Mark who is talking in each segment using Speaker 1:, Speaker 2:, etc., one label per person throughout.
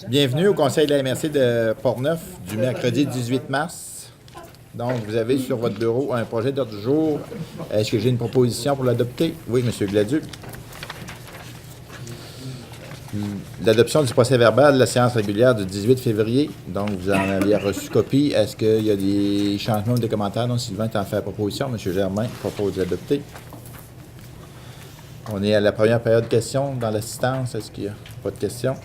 Speaker 1: Bienvenue au Conseil de la MRC de Portneuf du mercredi 18 mars. Donc, vous avez sur votre bureau un projet d'ordre du jour. Est-ce que j'ai une proposition pour l'adopter? Oui, M. Gladu. L'adoption du procès-verbal de la séance régulière du 18 février. Donc, vous en avez reçu copie. Est-ce qu'il y a des changements ou des commentaires? Non, Sylvain t'en fait la proposition. M. Germain propose d'adopter. On est à la première période de questions dans l'assistance. Est-ce qu'il n'y a pas de questions?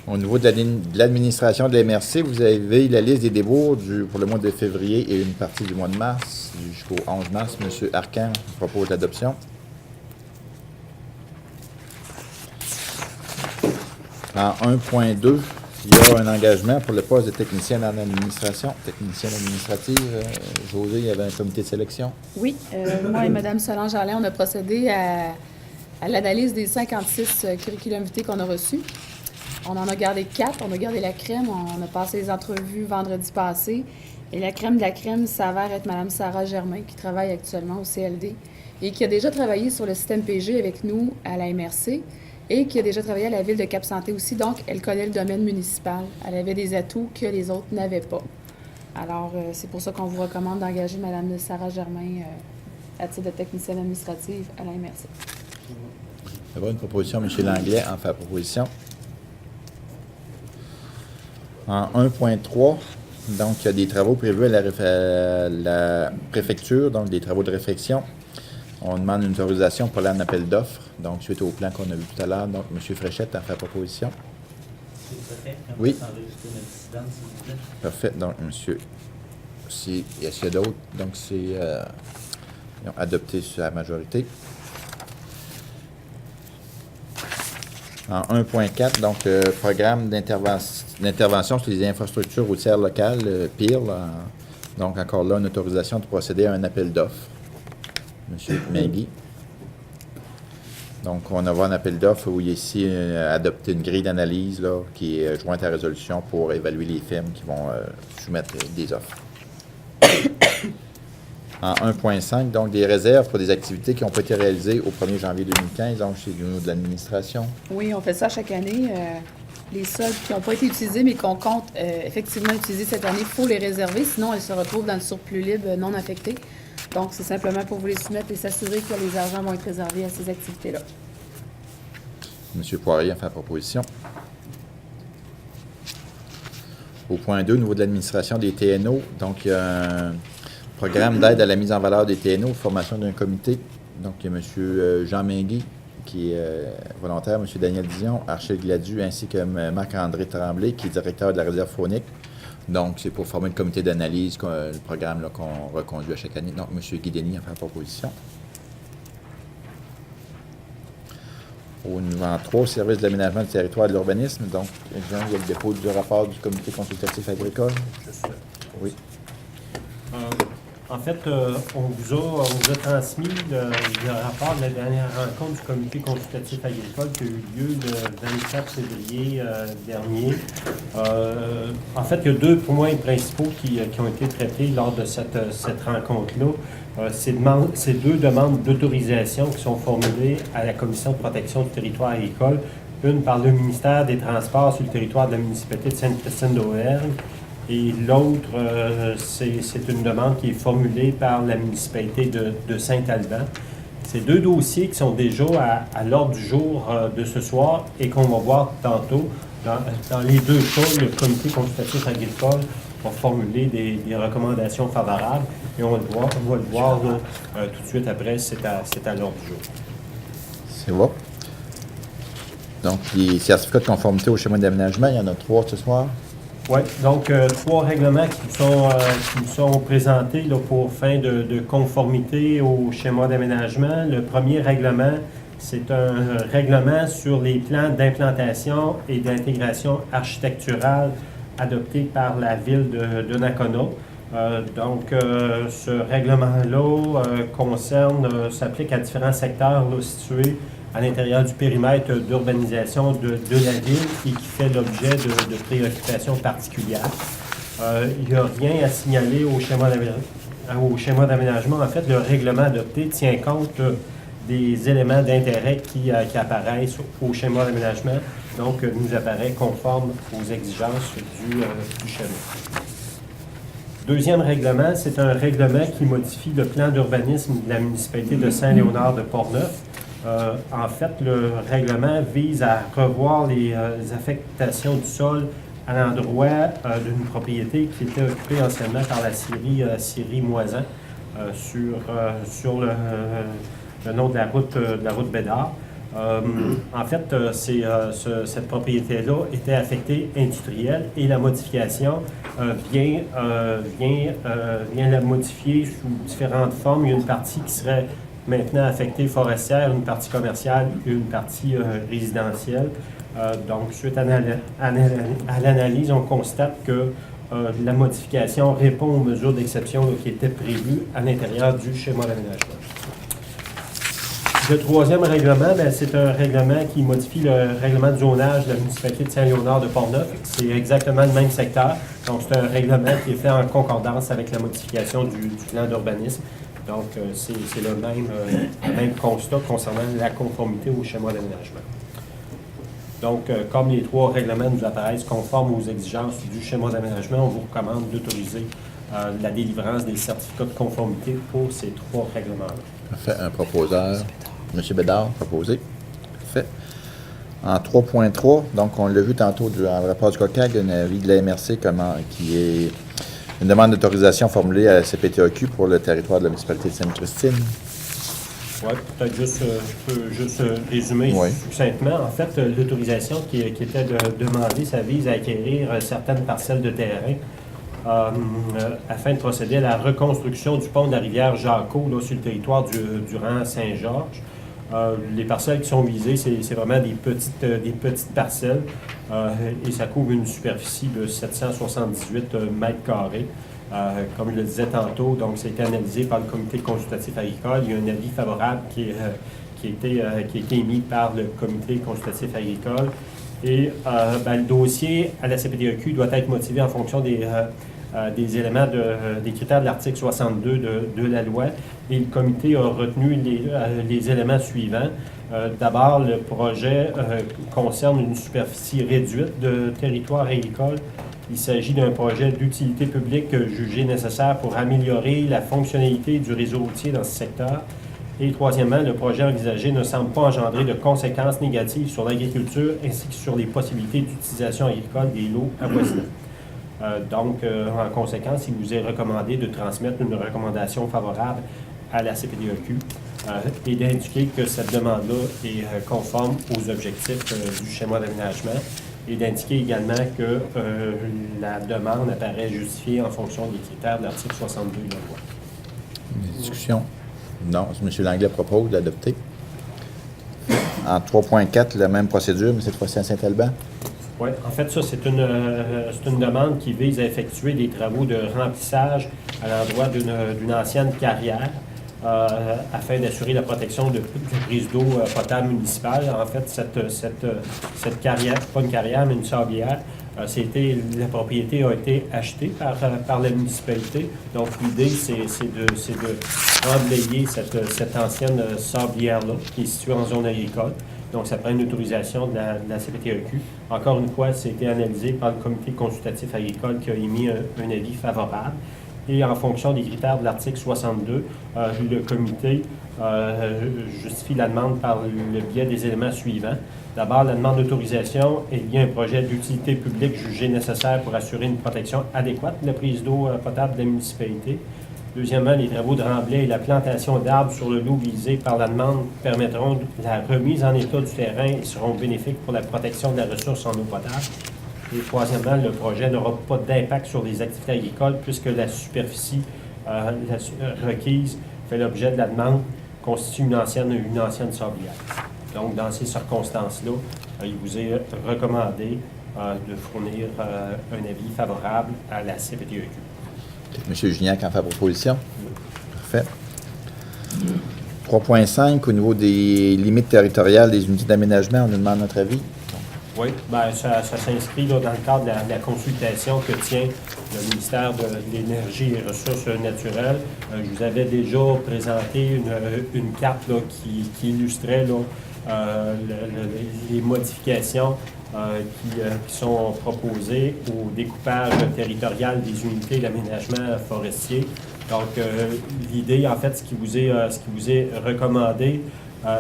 Speaker 1: Au niveau de l'administration de la MRC, vous avez la liste des débours pour le mois de février et une partie du mois de mars jusqu'au 11 mars. M. Arcan propose l'adoption. En 1.2, il y a un engagement pour le poste de technicienne en administration, technicienne administrative. José, il y avait un comité de sélection.
Speaker 2: Oui, moi et Mme Solange Alain, on a procédé à l'analyse des 56 curriculum vitae qu'on a reçus. On en a gardé 4, on a gardé la crème, on a passé les entrevues vendredi passé. Et la crème de la crème s'avère être Mme Sarah Germain, qui travaille actuellement au CLD et qui a déjà travaillé sur le système PG avec nous à la MRC et qui a déjà travaillé à la ville de Cap-Santé aussi. Donc, elle connaît le domaine municipal. Elle avait des atouts que les autres n'avaient pas. Alors, c'est pour ça qu'on vous recommande d'engager Mme Sarah Germain à titre de technicienne administrative à la MRC.
Speaker 1: Il y aura une proposition, M. Langlais en fait la proposition. En 1.3, donc, il y a des travaux prévus à la préfecture, donc des travaux de réfection. On demande une autorisation pour un appel d'offres, donc suite au plan qu'on a vu tout à l'heure. Donc, M. Fréchette en fait la proposition. Oui. Parfait. Donc, monsieur, est-ce qu'il y a d'autres? Donc, c'est adopté sur la majorité. En 1.4, donc, programme d'intervention sur les infrastructures routières locales, PIR. Donc, encore là, une autorisation de procéder à un appel d'offres. M. Magui. Donc, on a un appel d'offres où il y a ici adopté une grille d'analyse qui est jointe à la résolution pour évaluer les firmes qui vont soumettre des offres. En 1.5, donc des réserves pour des activités qui n'ont pas été réalisées au 1er janvier 2015, donc chez nous de l'administration.
Speaker 2: Oui, on fait ça chaque année. Les soldes qui n'ont pas été utilisés, mais qu'on compte effectivement utiliser cette année, il faut les réserver, sinon elles se retrouvent dans le surplus libre non affecté. Donc, c'est simplement pour vous les soumettre et s'assurer que les argents vont être réservés à ces activités-là.
Speaker 1: M. Poirier a fait la proposition. Au point 2, au niveau de l'administration des TNO, donc il y a un programme d'aide à la mise en valeur des TNO, formation d'un comité. Donc, il y a M. Jean Mingui, qui est volontaire, M. Daniel Dion, Archel Gladu, ainsi que Marc-André Tremblay, qui est directeur de la réserve faunique. Donc, c'est pour former le comité d'analyse, le programme qu'on reconduit à chaque année. Donc, M. Guideni a fait la proposition. Au niveau 3, service de l'aménagement du territoire et de l'urbanisme. Donc, Jean, il y a le dépôt du rapport du comité consultatif agricole. Oui.
Speaker 3: En fait, on vous a transmis le rapport de la dernière rencontre du comité consultatif agricole qui a eu lieu le 24 février dernier. En fait, il y a deux points principaux qui ont été traités lors de cette rencontre-là. Ces deux demandes d'autorisation qui sont formulées à la Commission de protection du territoire agricole, une par le ministère des Transports sur le territoire de la municipalité de Sainte-Christine-d'Auvergne, et l'autre, c'est une demande qui est formulée par la municipalité de Saint-Alban. C'est deux dossiers qui sont déjà à l'ordre du jour de ce soir et qu'on va voir tantôt. Dans les deux cas, le comité consultatif agricole va formuler des recommandations favorables et on va le voir là, tout de suite après, c'est à l'ordre du jour.
Speaker 1: C'est bon. Donc, les certificats de conformité au schéma d'aménagement, il y en a 3 ce soir.
Speaker 3: Oui, donc 3 règlements qui nous sont présentés là, pour fin de conformité au schéma d'aménagement. Le premier règlement, c'est un règlement sur les plans d'implantation et d'intégration architecturale adoptés par la ville de Nakona. Ce règlement-là s'applique à différents secteurs là, situés à l'intérieur du périmètre d'urbanisation de la ville et qui fait l'objet de préoccupations particulières. Il n'y a rien à signaler au schéma d'aménagement. En fait, le règlement adopté tient compte des éléments d'intérêt qui apparaissent au schéma d'aménagement. donc nous apparaît conforme aux exigences du schéma. Deuxième règlement, c'est un règlement qui modifie le plan d'urbanisme de la municipalité de Saint-Léonard-de-Portneuf. En fait, le règlement vise à revoir les affectations du sol à l'endroit d'une propriété qui était occupée anciennement par la scierie Moisan sur le nom de la route Bédard. En fait, cette propriété-là était affectée industrielle et la modification vient la modifier sous différentes formes. Il y a une partie qui serait maintenant affectée forestière, une partie commerciale et une partie résidentielle. Donc, suite à l'analyse, on constate que la modification répond aux mesures d'exception qui étaient prévues à l'intérieur du schéma d'aménagement. Le troisième règlement, c'est un règlement qui modifie le règlement de zonage de la municipalité de Saint-Léonard-de-Portneuf. C'est exactement le même secteur. Donc, c'est un règlement qui est fait en concordance avec la modification du plan d'urbanisme. Donc, c'est le même constat concernant la conformité au schéma d'aménagement. Donc, comme les trois règlements nous apparaissent conformes aux exigences du schéma d'aménagement, on vous recommande d'autoriser la délivrance des certificats de conformité pour ces trois règlements-là.
Speaker 1: Parfait. Un proposeur. M. Bédard, proposé. Parfait. En 3.3, donc on l'a vu tantôt dans le rapport du COCAG, un avis de la MRC qui est une demande d'autorisation formulée à la CPTAQ pour le territoire de la municipalité de Sainte-Christine.
Speaker 3: Oui, peut-être je peux juste résumer succinctement. En fait, l'autorisation qui était demandée, ça vise à acquérir certaines parcelles de terrain afin de procéder à la reconstruction du pont de la rivière Jacot là, sur le territoire du rang Saint-Georges. Les parcelles qui sont visées, c'est vraiment des petites parcelles et ça couvre une superficie de 778 mètres carrés. Comme je le disais tantôt, donc ça a été analysé par le comité consultatif agricole. Il y a un avis favorable qui a été émis par le comité consultatif agricole. Et le dossier à la CPTAQ doit être motivé en fonction des éléments des critères de l'article 62 de la loi. Et le comité a retenu les éléments suivants. D'abord, le projet concerne une superficie réduite de territoire agricole. Il s'agit d'un projet d'utilité publique jugé nécessaire pour améliorer la fonctionnalité du réseau routier dans ce secteur. Et troisièmement, le projet envisagé ne semble pas engendrer de conséquences négatives sur l'agriculture ainsi que sur les possibilités d'utilisation agricole des lots avoisinants. Donc, en conséquence, il vous est recommandé de transmettre une recommandation favorable à la CPTAQ et d'indiquer que cette demande-là est conforme aux objectifs du schéma d'aménagement et d'indiquer également que la demande apparaît justifiée en fonction des critères de l'article 62 de la loi.
Speaker 1: Des discussions? Non. M. Langlais propose d'adopter. En 3.4, la même procédure, mais cette fois-ci à Saint-Alban.
Speaker 3: Oui, en fait, ça, c'est une demande qui vise à effectuer des travaux de remplissage à l'endroit d'une ancienne carrière afin d'assurer la protection de prise d'eau potable municipale. En fait, cette carrière, pas une carrière, mais une sablière, la propriété a été achetée par la municipalité. Donc, l'idée, c'est de reblayer cette ancienne sablière-là qui est située en zone agricole. Donc, ça prend une autorisation de la CPTAQ. Encore une fois, ça a été analysé par le comité consultatif agricole qui a émis un avis favorable. Et en fonction des critères de l'article 62, le comité justifie la demande par le biais des éléments suivants. D'abord, la demande d'autorisation est liée à un projet d'utilité publique jugé nécessaire pour assurer une protection adéquate de la prise d'eau potable de la municipalité. Deuxièmement, les travaux de remblai et la plantation d'arbres sur le lot visé par la demande permettront la remise en état du terrain et seront bénéfiques pour la protection de la ressource en eau potable. Et troisièmement, le projet n'aura pas d'impact sur les activités agricoles puisque la superficie requise fait l'objet de la demande constitue une ancienne sablière. Donc, dans ces circonstances-là, il vous est recommandé de fournir un avis favorable à la CPTAQ.
Speaker 1: M. Gignac en fait proposition. Parfait. 3.5, au niveau des limites territoriales des unités d'aménagement, on nous demande notre avis.
Speaker 3: Oui, bien, ça s'inscrit dans le cadre de la consultation que tient le ministère de l'Énergie et des Ressources naturelles. Je vous avais déjà présenté une carte là, qui illustrait là, les modifications qui sont proposés au découpage territorial des unités d'aménagement forestier. Donc, l'idée, en fait, ce qui vous est recommandé,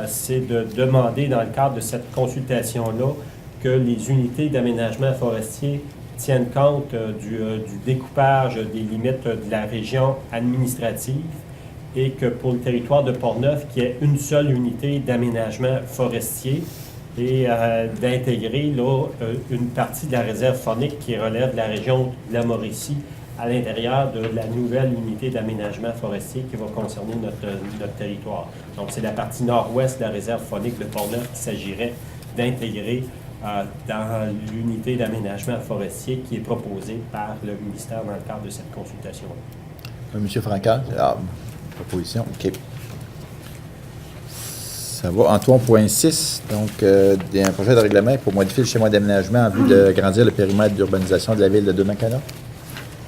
Speaker 3: c'est de demander, dans le cadre de cette consultation-là, que les unités d'aménagement forestier tiennent compte du découpage des limites de la région administrative et que pour le territoire de Portneuf, qu'il y ait une seule unité d'aménagement forestier et d'intégrer là, une partie de la réserve faunique qui relève de la région de la Mauricie à l'intérieur de la nouvelle unité d'aménagement forestier qui va concerner notre territoire. Donc, c'est la partie nord-ouest de la réserve faunique de Portneuf qu'il s'agirait d'intégrer dans l'unité d'aménagement forestier qui est proposée par le ministère dans le cadre de cette consultation-là.
Speaker 1: Monsieur Francaire, proposition, OK. Ça va. En 3.6, donc, un projet de règlement pour modifier le schéma d'aménagement en vue de grandir le périmètre d'urbanisation de la ville de Donnacona.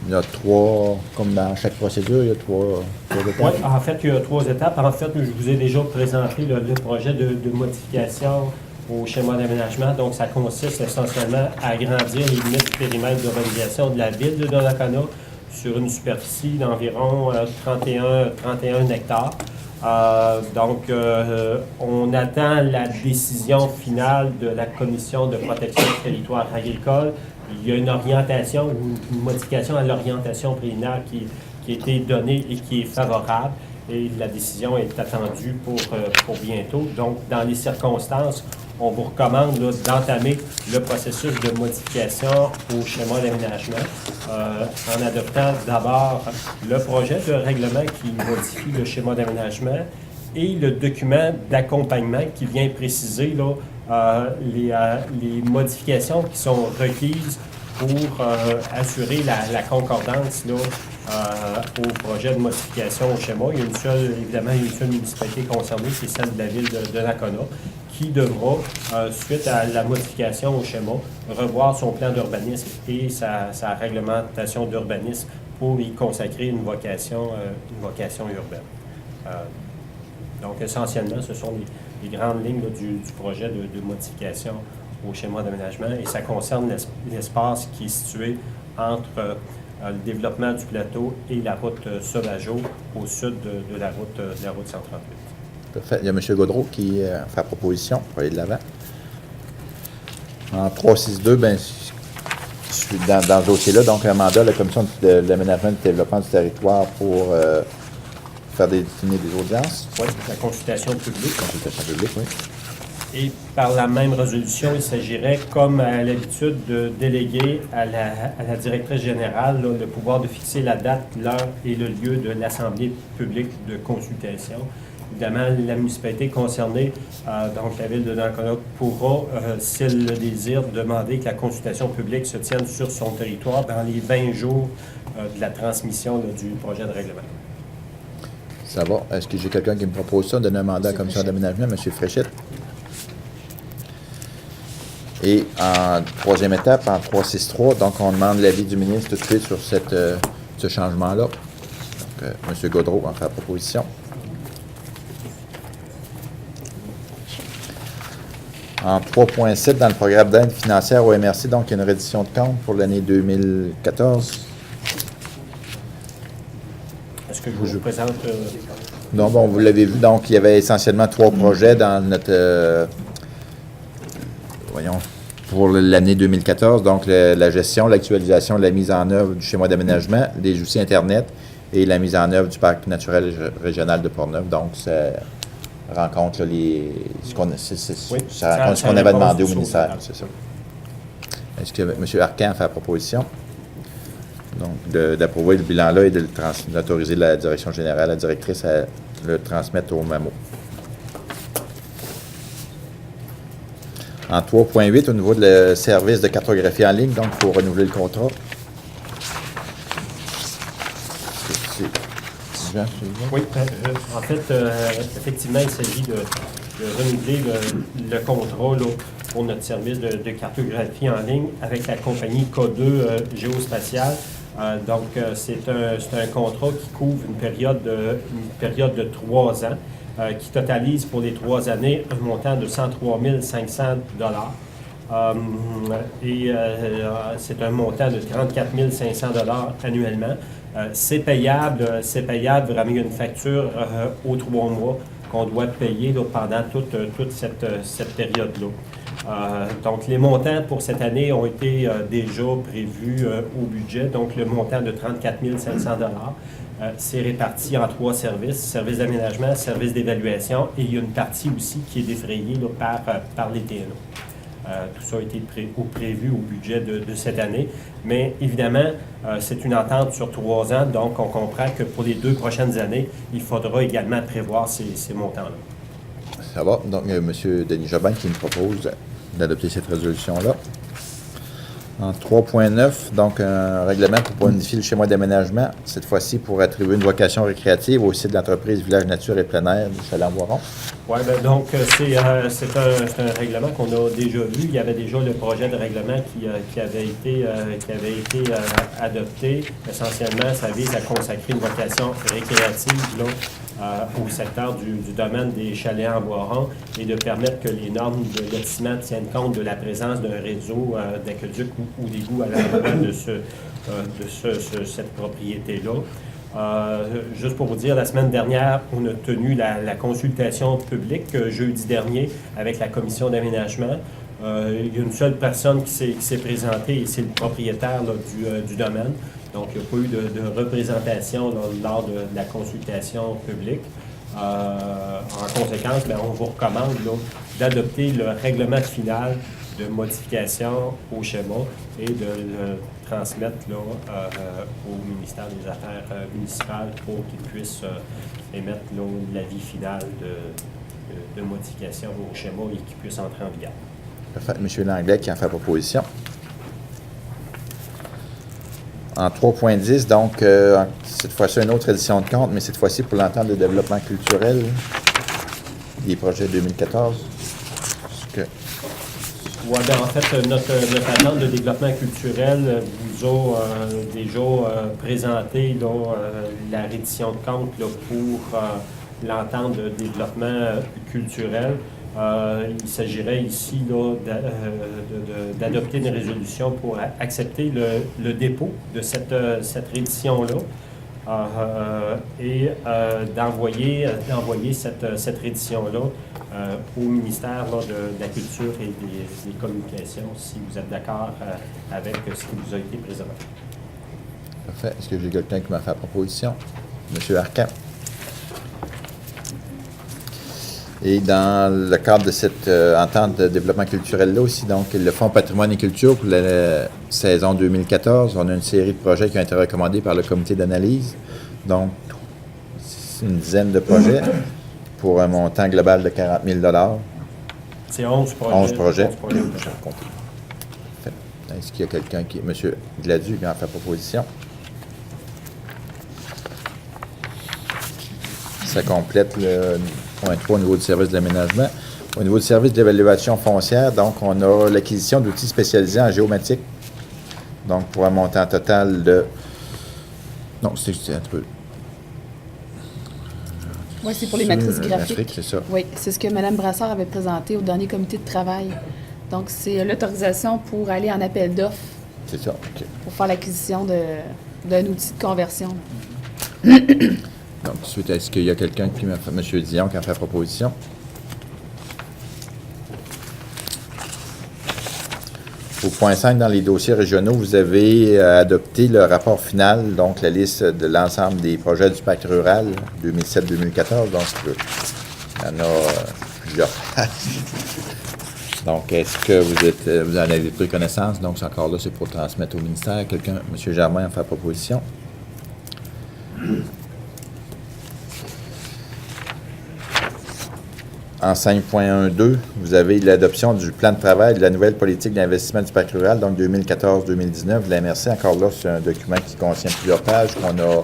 Speaker 1: Il y a 3, comme dans chaque procédure, il y a 3 étapes.
Speaker 3: Oui, en fait, il y a 3 étapes. En fait, je vous ai déjà présenté le projet de modification au schéma d'aménagement. Donc, ça consiste essentiellement à agrandir les limites du périmètre d'urbanisation de la ville de Donnacona sur une superficie d'environ 31 hectares. On attend la décision finale de la Commission de protection du territoire agricole. Il y a une orientation, une modification à l'orientation préliminaire qui a été donnée et qui est favorable. Et la décision est attendue pour bientôt. Donc, dans les circonstances, on vous recommande d'entamer le processus de modification au schéma d'aménagement en adoptant d'abord le projet de règlement qui modifie le schéma d'aménagement et le document d'accompagnement qui vient préciser là, les modifications qui sont requises pour assurer la concordance là, au projet de modification au schéma. Il y a évidemment une seule municipalité concernée, c'est celle de la ville de Donnacona, qui devra, suite à la modification au schéma, revoir son plan d'urbanisme et sa réglementation d'urbanisme pour y consacrer une vocation urbaine. Donc, essentiellement, ce sont les grandes lignes là, du projet de modification au schéma d'aménagement et ça concerne l'espace qui est situé entre le développement du plateau et la route Sauvageau au sud de la route 138.
Speaker 1: Parfait. Il y a M. Gaudreau qui fait la proposition pour aller de l'avant. En 3.6.2, bien, je suis dans ce dossier-là, donc un mandat de la Commission de l'aménagement et du développement du territoire pour faire définir des audiences.
Speaker 3: Oui, la consultation publique.
Speaker 1: Consultation publique, oui.
Speaker 3: Et par la même résolution, il s'agirait, comme à l'habitude, de déléguer à la directrice générale là, le pouvoir de fixer la date, l'heure et le lieu de l'Assemblée publique de consultation. Évidemment, la municipalité concernée, donc la ville de Donnacona, pourra, s'il le désire, demander que la consultation publique se tienne sur son territoire dans les 20 jours de la transmission là, du projet de règlement.
Speaker 1: Ça va. Est-ce que j'ai quelqu'un qui me propose ça, donner un mandat à la Commission d'aménagement, M. Fréchette? Et en troisième étape, en 3.6.3, donc on demande l'avis du ministre tout de suite sur ce changement-là. Donc, M. Gaudreau en fait la proposition. En 3.7, dans le programme d'aide financière au MRC, donc il y a une reddition de compte pour l'année 2014.
Speaker 3: Est-ce que je vous présente...
Speaker 1: Non, bon, vous l'avez vu, donc il y avait essentiellement 3 projets dans notre... pour l'année 2014, donc la gestion, l'actualisation, la mise en œuvre du schéma d'aménagement, les outils Internet et la mise en œuvre du parc naturel régional de Portneuf. Donc, ça rencontre ce qu'on avait demandé au ministère. C'est ça. Est-ce que M. Arcan a fait la proposition? Donc, d'approuver le bilan-là et d'autoriser la direction générale, la directrice, à le transmettre au MAMO. En 3.8, au niveau de service de cartographie en ligne, donc il faut renouveler le contrat.
Speaker 3: Oui, en fait, effectivement, il s'agit de renouveler le contrat là, pour notre service de cartographie en ligne avec la compagnie K2 Géospatiale. Donc, c'est un contrat qui couvre une période de 3 ans. Qui totalise pour les 3 années un montant de 103 500 $. C'est un montant de 34 500 $ annuellement. C'est payable vraiment, il y a une facture aux 3 mois qu'on doit payer là, pendant toute cette période-là. Donc, les montants pour cette année ont été déjà prévus au budget. Donc, le montant de 34 500 $, c'est réparti en 3 services: service d'aménagement, service d'évaluation, et il y a une partie aussi qui est défrayée là, par les TNO. Tout ça a été prévu au budget de cette année. Mais évidemment, c'est une entente sur 3 ans, donc on comprend que pour les 2 prochaines années, il faudra également prévoir ces montants-là.
Speaker 1: Ça va. Donc, M. Denis Jobin qui nous propose d'adopter cette résolution-là. En 3.9, donc un règlement pour bonifier le schéma d'aménagement, cette fois-ci pour attribuer une vocation récréative au site de l'entreprise Village Nature et Plein Air du Chalet-en-Boiron.
Speaker 3: Oui, donc c'est un règlement qu'on a déjà vu. Il y avait déjà le projet de règlement qui avait été adopté. Essentiellement, ça vise à consacrer une vocation récréative là, au secteur du domaine des chalets en Boiron et de permettre que les normes de lotissement tiennent compte de la présence d'un réseau d'aqueduc ou d'égouts à l'endroit de cette propriété-là. Juste pour vous dire, la semaine dernière, on a tenu la consultation publique jeudi dernier avec la commission d'aménagement. Il y a une seule personne qui s'est présentée et c'est le propriétaire là, du domaine. Donc, il n'y a pas eu de représentation là, lors de la consultation publique. En conséquence, on vous recommande d'adopter le règlement final de modification au schéma et de le transmettre là, au ministère des Affaires municipales pour qu'il puisse émettre l'avis final de modification au schéma et qu'il puisse entrer en vigueur.
Speaker 1: Parfait. M. Langlais qui en fait proposition. En 3.10, donc, cette fois-ci, une autre édition de compte, mais cette fois-ci pour l'entente de développement culturel, des projets 2014.
Speaker 3: Oui, en fait, notre attente de développement culturel vous a déjà présenté là, la reddition de compte là, pour l'entente de développement culturel. Il s'agirait ici là, d'adopter une résolution pour accepter le dépôt de cette reddition-là et d'envoyer cette reddition-là au ministère là, de la Culture et des Communications, si vous êtes d'accord avec ce qui vous a été présenté.
Speaker 1: Parfait. Est-ce que j'ai quelqu'un qui m'a fait la proposition? M. Arcan. Et dans le cadre de cette entente de développement culturel-là aussi, donc le Fonds patrimoine et culture pour la saison 2014, on a une série de projets qui ont été recommandés par le comité d'analyse. Donc, c'est une dizaine de projets pour un montant global de 40 000 $.
Speaker 3: C'est 11 projets.
Speaker 1: 11 projets.
Speaker 3: 11 projets.
Speaker 1: Est-ce qu'il y a quelqu'un qui... M. Gladu qui en fait proposition? Ça complète le point 3 au niveau du service de l'aménagement. Au niveau du service d'évaluation foncière, donc, on a l'acquisition d'outils spécialisés en géomatique. Donc, pour un montant total de... Non, c'est un peu...
Speaker 2: Oui, c'est pour les matrices graphiques.
Speaker 1: L'Afrique, c'est ça.
Speaker 2: Oui, c'est ce que Mme Brassard avait présenté au dernier comité de travail. Donc, c'est l'autorisation pour aller en appel d'offres.
Speaker 1: C'est ça, OK.
Speaker 2: Pour faire l'acquisition d'un outil de conversion.
Speaker 1: Donc, ensuite, est-ce qu'il y a quelqu'un qui m'a fait, M. Dion, qui a fait proposition? Au point 5, dans les dossiers régionaux, vous avez adopté le rapport final, donc la liste de l'ensemble des projets du pacte rural 2007-2014. Donc, il y en a plusieurs pages. Donc, est-ce que vous en avez pris connaissance? Donc, c'est encore là, c'est pour transmettre au ministère. Quelqu'un, M. Germain, a fait proposition. En 5.12, vous avez l'adoption du plan de travail de la nouvelle politique d'investissement du parc rural, donc 2014-2019. La MRC, encore là, c'est un document qui contient plusieurs pages qu'on a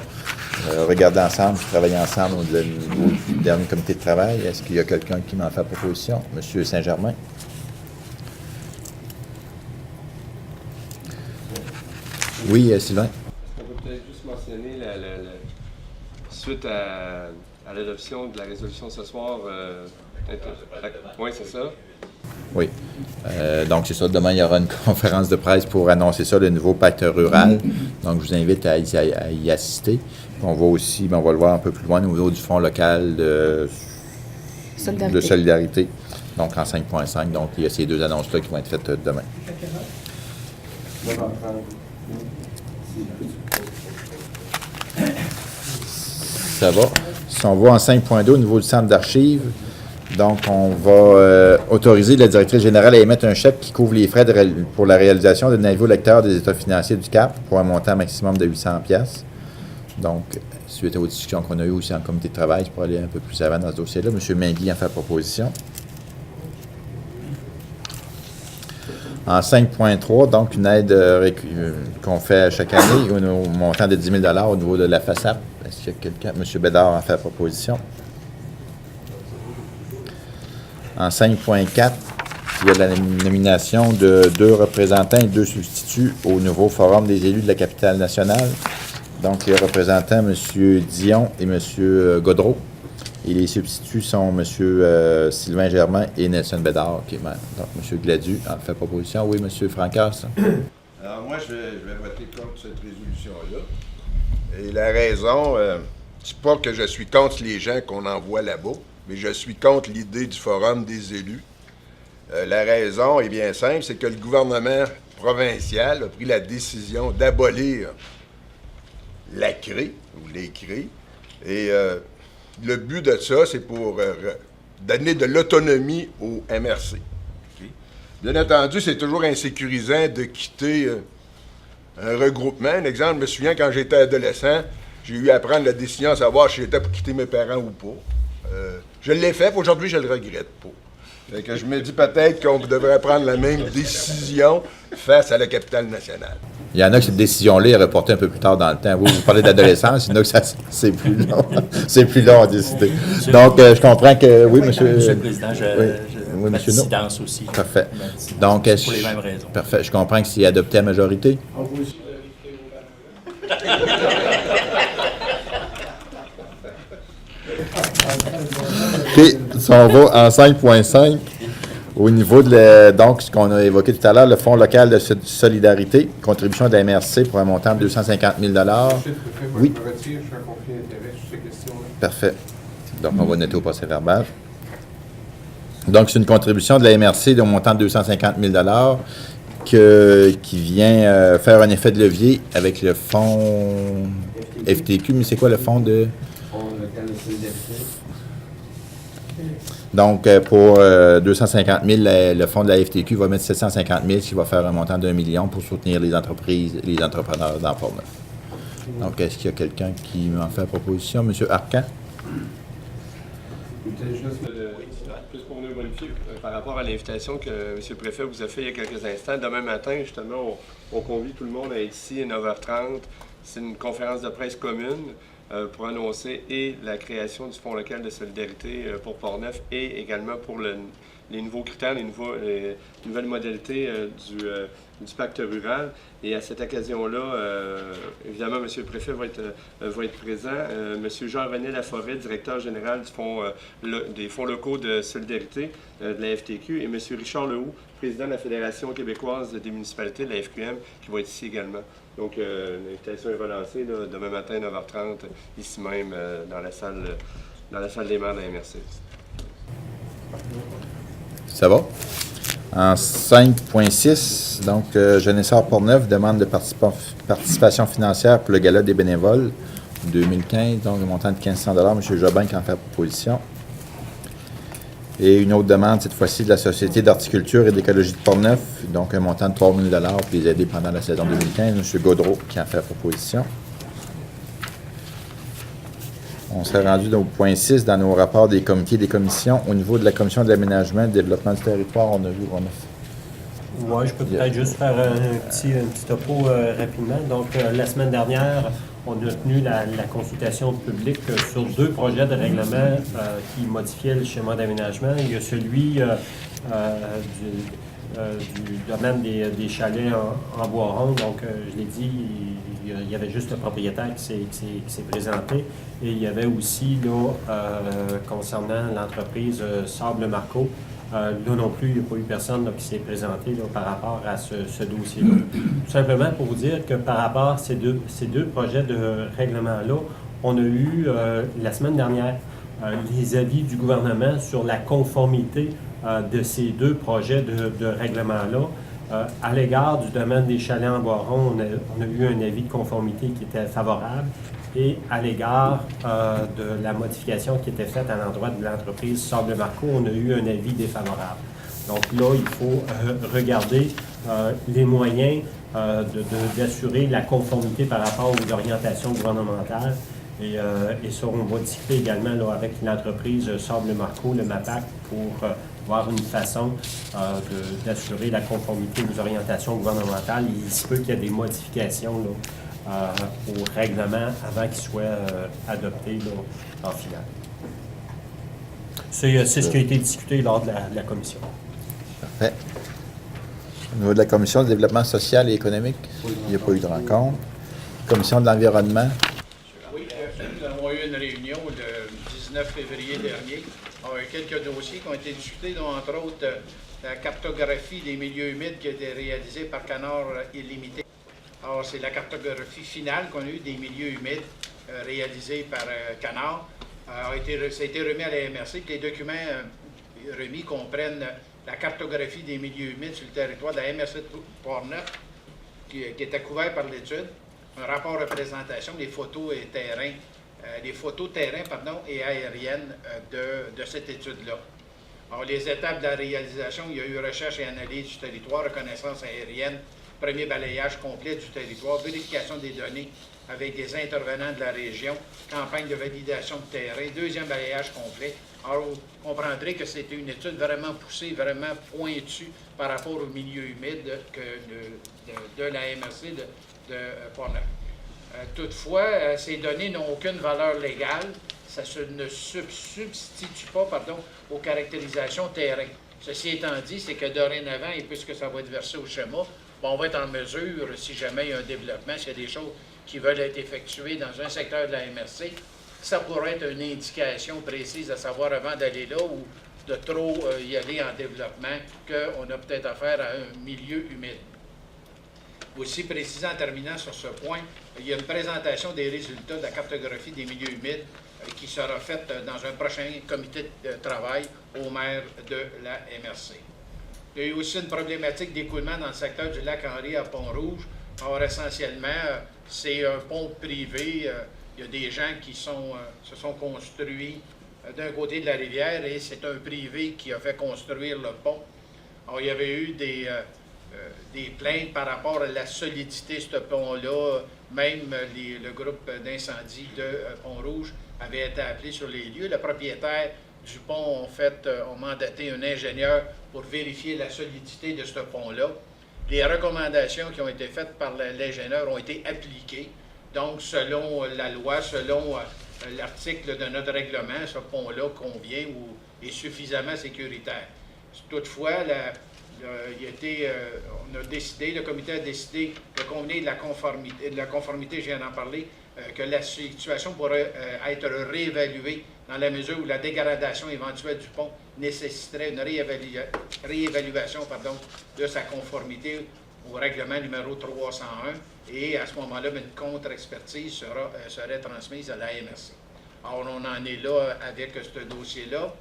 Speaker 1: regardé ensemble, travaillé ensemble au dernier comité de travail. Est-ce qu'il y a quelqu'un qui m'en fait proposition? M. Saint-Germain. Oui, Sylvain.
Speaker 4: On peut peut-être juste mentionner suite à l'adoption de la résolution ce soir. Oui, c'est ça.
Speaker 1: Oui. Donc, c'est ça. Demain, il y aura une conférence de presse pour annoncer ça, le nouveau pacte rural. Donc, je vous invite à y assister. Puis on va aussi, on va le voir un peu plus loin au niveau du Fonds local de solidarité. Donc, en 5.5. Donc, il y a ces deux annonces-là qui vont être faites demain. Ça va. Si on va en 5.2 au niveau du centre d'archives, donc on va autoriser la directrice générale à émettre un chèque qui couvre les frais pour la réalisation de niveau lecteur des états financiers du CAP pour un montant maximum de 800 $. Donc, suite aux discussions qu'on a eues aussi en comité de travail, je pourrais aller un peu plus avant dans ce dossier-là. M. Mengui en fait proposition. En 5.3, donc une aide qu'on fait chaque année au montant de 10 000 $ au niveau de la FASAP. Est-ce qu'il y a quelqu'un? M. Bédard en fait proposition. En 5.4, il y a la nomination de 2 représentants et 2 substituts au nouveau Forum des élus de la capitale nationale. Donc, les représentants, M. Dion et M. Gaudreau. Et les substituts sont M. Sylvain Germain et Nelson Bédard. Donc, M. Gladu en fait proposition. Oui, M. Francasse.
Speaker 5: Alors, moi, je vais voter contre cette résolution-là. Et la raison, c'est pas que je suis contre les gens qu'on envoie là-bas, mais je suis contre l'idée du Forum des élus. La raison est bien simple, c'est que le gouvernement provincial a pris la décision d'abolir la CRE, ou les CRE, et le but de ça, c'est pour donner de l'autonomie au MRC. Okay? Bien entendu, c'est toujours insécurisant de quitter un regroupement. Un exemple, je me souviens, quand j'étais adolescent, j'ai eu à prendre la décision à savoir si j'étais pour quitter mes parents ou pas. Je l'ai fait, aujourd'hui, je le regrette pas. Fait que je me dis peut-être qu'on devrait prendre la même décision face à la capitale nationale.
Speaker 1: Il y en a que cette décision-là est reportée un peu plus tard dans le temps. Vous parlez d'adolescence, il y en a que c'est plus long. C'est plus long à décider. Donc, je comprends que... Oui, monsieur...
Speaker 6: Monsieur le Président,
Speaker 1: oui, monsieur
Speaker 6: dissidence aussi.
Speaker 1: Parfait. Donc,
Speaker 6: pour les mêmes raisons.
Speaker 1: Parfait. Je comprends que c'est adopté à majorité. OK, si on va en 5.5, au niveau de donc, ce qu'on a évoqué tout à l'heure, le Fonds local de solidarité, contribution de la MRC pour un montant de 250 000 $. Oui. Parfait. Donc, on va noter au procès verbal. Donc, c'est une contribution de la MRC au montant de 250 000 $ qui vient faire un effet de levier avec le fonds FTQ. Mais c'est quoi le fonds de... Donc, pour 250 000, le fonds de la FTQ va mettre 750 000, ce qui va faire un montant d'1 million pour soutenir les entreprises, les entrepreneurs dans Port-Neuf. Donc, est-ce qu'il y a quelqu'un qui m'en fait la proposition? M. Arcan?
Speaker 4: Juste pour nous modifier, par rapport à l'invitation que M. le Préfet vous a fait il y a quelques instants, demain matin, justement, on convie tout le monde à être ici à 9h30. C'est une conférence de presse commune pour annoncer et la création du Fonds local de solidarité pour Port-Neuf et également pour les nouveaux critères, les nouvelles modalités du pacte rural. Et à cette occasion-là, évidemment, M. le Préfet va être présent. M. Jean-René Laforêt, directeur général des fonds locaux de solidarité de la FTQ, et M. Richard Lehoux, président de la Fédération québécoise des municipalités, de la FQM, qui va être ici également. Donc, l'invitation est relancée là, demain matin, 9h30, ici même, dans la salle des maires de la MRC.
Speaker 1: Ça va? En 5.6, donc, Genessard Portneuf demande de participation financière pour le gala des bénévoles 2015, donc un montant de 1500 $. M. Jobin qui en fait proposition. Et une autre demande, cette fois-ci, de la Société d'horticulture et d'écologie de Portneuf, donc un montant de 3 000 $ pour les aider pendant la saison 2015. M. Gaudreau qui en fait proposition. On s'est rendu au point 6 dans nos rapports des comités et des commissions. Au niveau de la commission de l'aménagement et du développement du territoire, on a vu qu'on a...
Speaker 3: Oui, je peux peut-être juste faire un petit topo rapidement. Donc, la semaine dernière, on a tenu la consultation publique sur 2 projets de règlement qui modifiaient le schéma d'aménagement. Il y a celui du domaine des chalets en bois rond. Donc, je l'ai dit, il y avait juste le propriétaire qui s'est présenté. Et il y avait aussi, là, concernant l'entreprise Sable Marco, Là non plus, il n'y a pas eu personne là, qui s'est présenté là, par rapport à ce dossier-là. Tout simplement pour vous dire que par rapport à ces deux projets de règlement-là, on a eu la semaine dernière les avis du gouvernement sur la conformité de ces deux projets de règlement-là. À l'égard du domaine des chalets en Boiron, on a eu un avis de conformité qui était favorable. Et à l'égard de la modification qui était faite à l'endroit de l'entreprise Sable Marco, on a eu un avis défavorable. Donc là, il faut regarder les moyens d'assurer la conformité par rapport aux orientations gouvernementales. Et ça, on va discuter également là, avec l'entreprise Sable Marco, le MAPAC, pour voir une façon d'assurer la conformité aux orientations gouvernementales. Il se peut qu'il y ait des modifications là, au règlement avant qu'il soit adopté là, en finale. C'est ce qui a été discuté lors de la commission.
Speaker 1: Parfait. Au niveau de la Commission du développement social et économique, il n'y a pas eu de rencontre. Commission de l'environnement.
Speaker 6: Oui, nous avons eu une réunion le 19 février dernier. Il y a quelques dossiers qui ont été discutés, dont entre autres la cartographie des milieux humides qui a été réalisée par Canard Illimité. Alors, c'est la cartographie finale qu'on a eue des milieux humides réalisés par Canard. Ça a été remis à la MRC. Les documents remis comprennent la cartographie des milieux humides sur le territoire de la MRC de Portneuf, qui était couvert par l'étude, un rapport de présentation, les photos terrain et aériennes de cette étude-là. Alors, les étapes de la réalisation, il y a eu recherche et analyse du territoire, reconnaissance aérienne, premier balayage complet du territoire, vérification des données avec des intervenants de la région, campagne de validation de terrain, deuxième balayage complet. Alors, vous comprendrez que c'était une étude vraiment poussée, vraiment pointue par rapport au milieu humide de la MRC de Portneuf. Toutefois, ces données n'ont aucune valeur légale. Ça ne se substitue pas aux caractérisations terrain. Ceci étant dit, c'est que dorénavant, et puisque ça va être versé au schéma, on va être en mesure, si jamais il y a un développement, s'il y a des choses qui veulent être effectuées dans un secteur de la MRC, ça pourrait être une indication précise à savoir avant d'aller là ou de trop y aller en développement qu'on a peut-être affaire à un milieu humide. Aussi précisant en terminant sur ce point, il y a une présentation des résultats de la cartographie des milieux humides qui sera faite dans un prochain comité de travail au maire de la MRC. Il y a eu aussi une problématique d'écoulement dans le secteur du lac Henry à Pont-Rouge. Or, essentiellement, c'est un pont privé. Il y a des gens qui se sont construits d'un côté de la rivière et c'est un privé qui a fait construire le pont. Alors, il y avait eu des plaintes par rapport à la solidité de ce pont-là. Même le groupe d'incendie de Pont-Rouge avait été appelé sur les lieux. Le propriétaire du pont ont mandaté un ingénieur pour vérifier la solidité de ce pont-là. Les recommandations qui ont été faites par l'ingénieur ont été appliquées. Donc, selon la loi, selon l'article de notre règlement, ce pont-là convient ou est suffisamment sécuritaire. Toutefois, on a décidé, le comité a décidé de convenir de la conformité, je viens d'en parler, que la situation pourrait être réévaluée dans la mesure où la dégradation éventuelle du pont nécessiterait une réévaluation de sa conformité au règlement numéro 301 et à ce moment-là, une contre-expertise serait transmise à la MRC. Alors, on en est là avec ce dossier-là.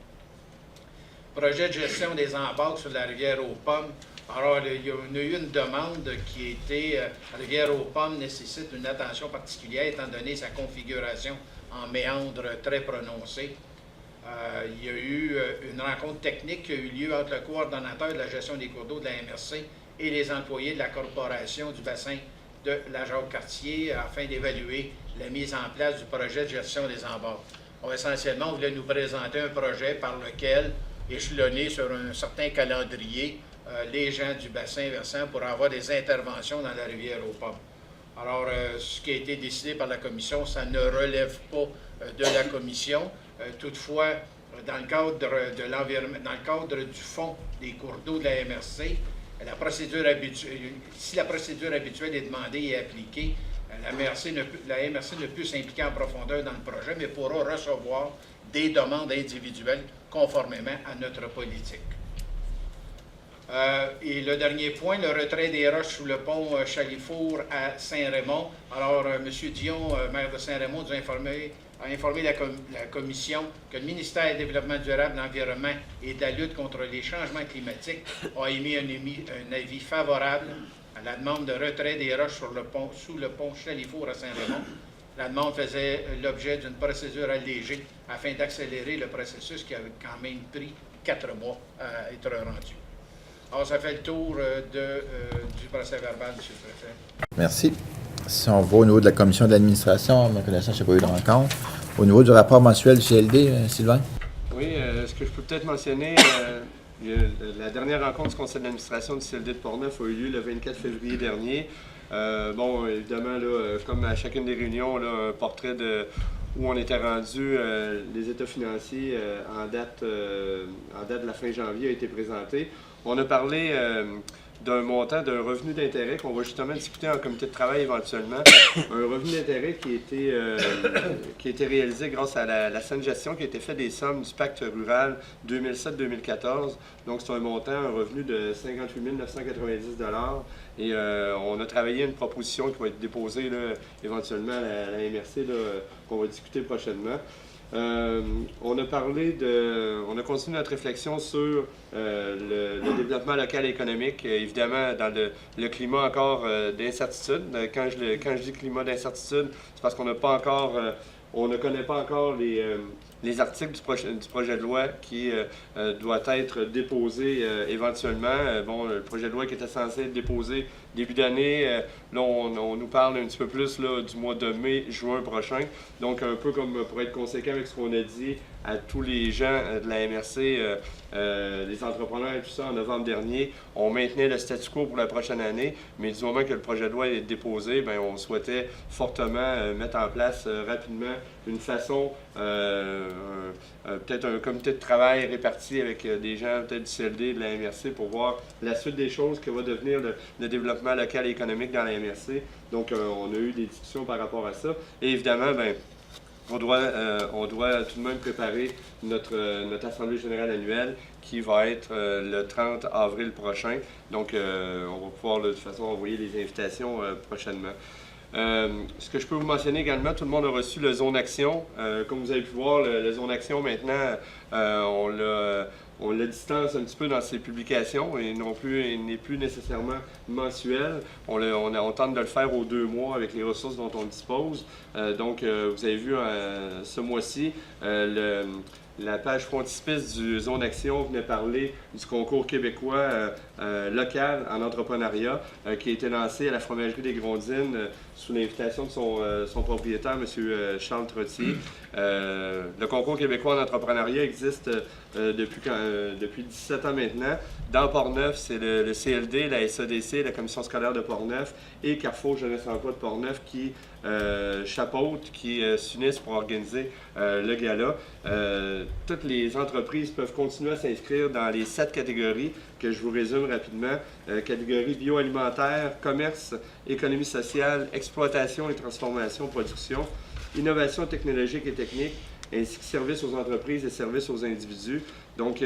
Speaker 6: Projet de gestion des embarques sur la rivière aux Pommes. Alors, il y a eu une demande qui était, la rivière aux Pommes nécessite une attention particulière étant donné sa configuration en méandre très prononcée. Il y a eu une rencontre technique qui a eu lieu entre le coordonnateur de la gestion des cours d'eau de la MRC et les employés de la corporation du bassin de la Jacques-Cartier afin d'évaluer la mise en place du projet de gestion des embarques. Alors, essentiellement, on voulait nous présenter un projet par lequel, échelonné sur un certain calendrier, les gens du bassin versant pour avoir des interventions dans la rivière aux Pommes. Alors, ce qui a été décidé par la commission, ça ne relève pas de la commission. Toutefois, dans le cadre de l'environnement, dans le cadre du fonds des cours d'eau de la MRC, si la procédure habituelle est demandée et appliquée, la MRC ne peut s'impliquer en profondeur dans le projet, mais pourra recevoir des demandes individuelles conformément à notre politique. Et le dernier point, le retrait des roches sous le pont Chalifour à Saint-Raymond. Alors, M. Dion, maire de Saint-Raymond, nous a informé la Commission que le ministère du Développement durable, de l'Environnement et de la lutte contre les changements climatiques a émis un avis favorable à la demande de retrait des roches sous le pont Chalifour à Saint-Raymond. La demande faisait l'objet d'une procédure allégée afin d'accélérer le processus qui a quand même pris 4 mois à être rendu. Alors, ça fait le tour du procès-verbal, M. le Préfet.
Speaker 1: Merci. Si on va au niveau de la commission de l'administration, à ma connaissance, je n'ai pas eu de rencontre. Au niveau du rapport mensuel du CLD, Sylvain?
Speaker 4: Oui, ce que je peux peut-être mentionner, la dernière rencontre du conseil d'administration du CLD de Portneuf a eu lieu le 24 février dernier. Bon, évidemment, là, comme à chacune des réunions, là, un portrait de où on était rendu, les états financiers en date de la fin janvier a été présenté. On a parlé d'un montant, d'un revenu d'intérêt qu'on va justement discuter en comité de travail éventuellement. Un revenu d'intérêt qui a été réalisé grâce à la saine gestion qui a été fait des sommes du pacte rural 2007-2014. Donc c'est un montant, un revenu de 58 990 $. Et on a travaillé une proposition qui va être déposée là, éventuellement à la MRC qu'on va discuter prochainement. On a continué notre réflexion sur le développement local et économique, évidemment dans le climat encore d'incertitude. Quand je dis climat d'incertitude, c'est parce qu'on n'a pas encore, on ne connaît pas encore les articles du projet de loi qui doit être déposé éventuellement. Bon, le projet de loi qui était censé être déposé début d'année, là on nous parle un petit peu plus là, du mois de mai, juin prochain. Donc un peu comme pour être conséquent avec ce qu'on a dit à tous les gens de la MRC, les entrepreneurs et tout ça en novembre dernier, on maintenait le statu quo pour la prochaine année, mais du moment que le projet de loi est déposé, bien, on souhaitait fortement mettre en place rapidement une façon, peut-être un comité de travail réparti avec des gens peut-être du CLD, de la MRC pour voir la suite des choses que va devenir le développement local et économique dans la MRC. Donc on a eu des discussions par rapport à ça. Et évidemment, bien, on doit tout de même préparer notre Assemblée générale annuelle qui va être le 30 avril prochain. Donc, on va pouvoir de toute façon envoyer les invitations prochainement. Ce que je peux vous mentionner également, tout le monde a reçu le Zone Action. Comme vous avez pu voir, le Zone Action maintenant, on le distance un petit peu dans ses publications et il n'est plus nécessairement mensuel. On tente de le faire aux 2 mois avec les ressources dont on dispose. Donc, vous avez vu ce mois-ci, la page frontispice du Zone Action venait parler du concours québécois local en entrepreneuriat qui a été lancé à la Fromagerie des Grondines sous l'invitation de son propriétaire, M. Charles Trottier. Le concours québécois en entrepreneuriat existe depuis 17 ans maintenant. Dans Portneuf, c'est le CLD, la SADC, la Commission scolaire de Portneuf et Carrefour Jeunesse Emploi de Portneuf qui chapeautent, qui s'unissent pour organiser le gala. Toutes les entreprises peuvent continuer à s'inscrire dans les 7 catégories que je vous résume rapidement. Catégorie bioalimentaire, commerce, économie sociale, exploitation et transformation, production, innovation technologique et technique, ainsi que services aux entreprises et services aux individus. Donc,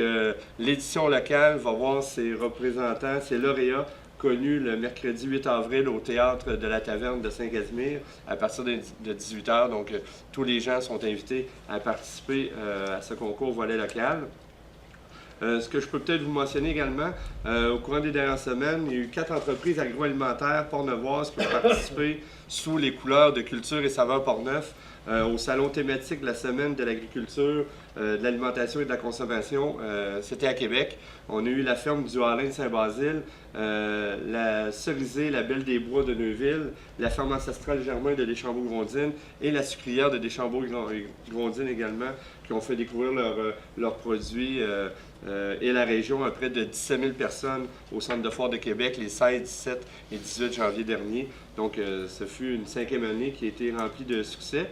Speaker 4: l'édition locale va voir ses représentants, ses lauréats, connus le mercredi 8 avril au théâtre de la Taverne de Saint-Casimir à partir de 18 h. Donc, tous les gens sont invités à participer à ce concours volet local. Ce que je peux peut-être vous mentionner également, au courant des dernières semaines, il y a eu 4 entreprises agroalimentaires portneuvoises qui ont participé sous les couleurs de Culture et Saveurs Portneuf au salon thématique de la semaine de l'agriculture, de l'alimentation et de la consommation. C'était à Québec. On a eu la ferme du Hallain de Saint-Basile, la Cerisée, la Belle des Bois de Neuville, la ferme ancestrale Germain de Deschambault-Grondines et la sucrière de Deschambault-Grondines également, qui ont fait découvrir leurs produits et la région à près de 17 000 personnes au Centre de foire de Québec les 16, 17 et 18 janvier dernier. Donc, ce fut une 5e année qui a été remplie de succès.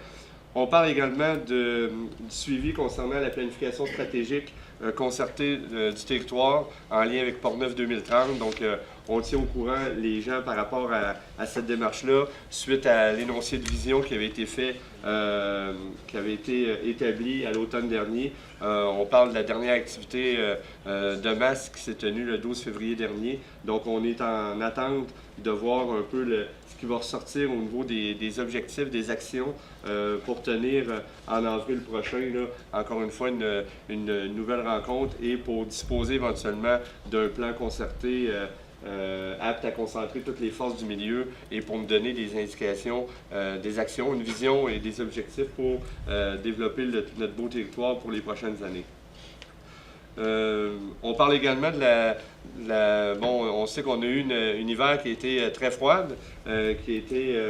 Speaker 4: On parle également du suivi concernant la planification stratégique concertée du territoire en lien avec Portneuf 2030. Donc, on tient au courant les gens par rapport à cette démarche-là, suite à l'énoncé de vision qui avait été fait, qui avait été établi à l'automne dernier. On parle de la dernière activité de masse qui s'est tenue le 12 février dernier. Donc, on est en attente de voir un peu ce qui va ressortir au niveau des objectifs, des actions pour tenir en avril prochain, là, encore une fois, une nouvelle rencontre et pour disposer éventuellement d'un plan concerté apte à concentrer toutes les forces du milieu et pour nous donner des indications, des actions, une vision et des objectifs pour développer notre beau territoire pour les prochaines années. On parle également de bon, on sait qu'on a eu une hiver qui a été très froide, qui a été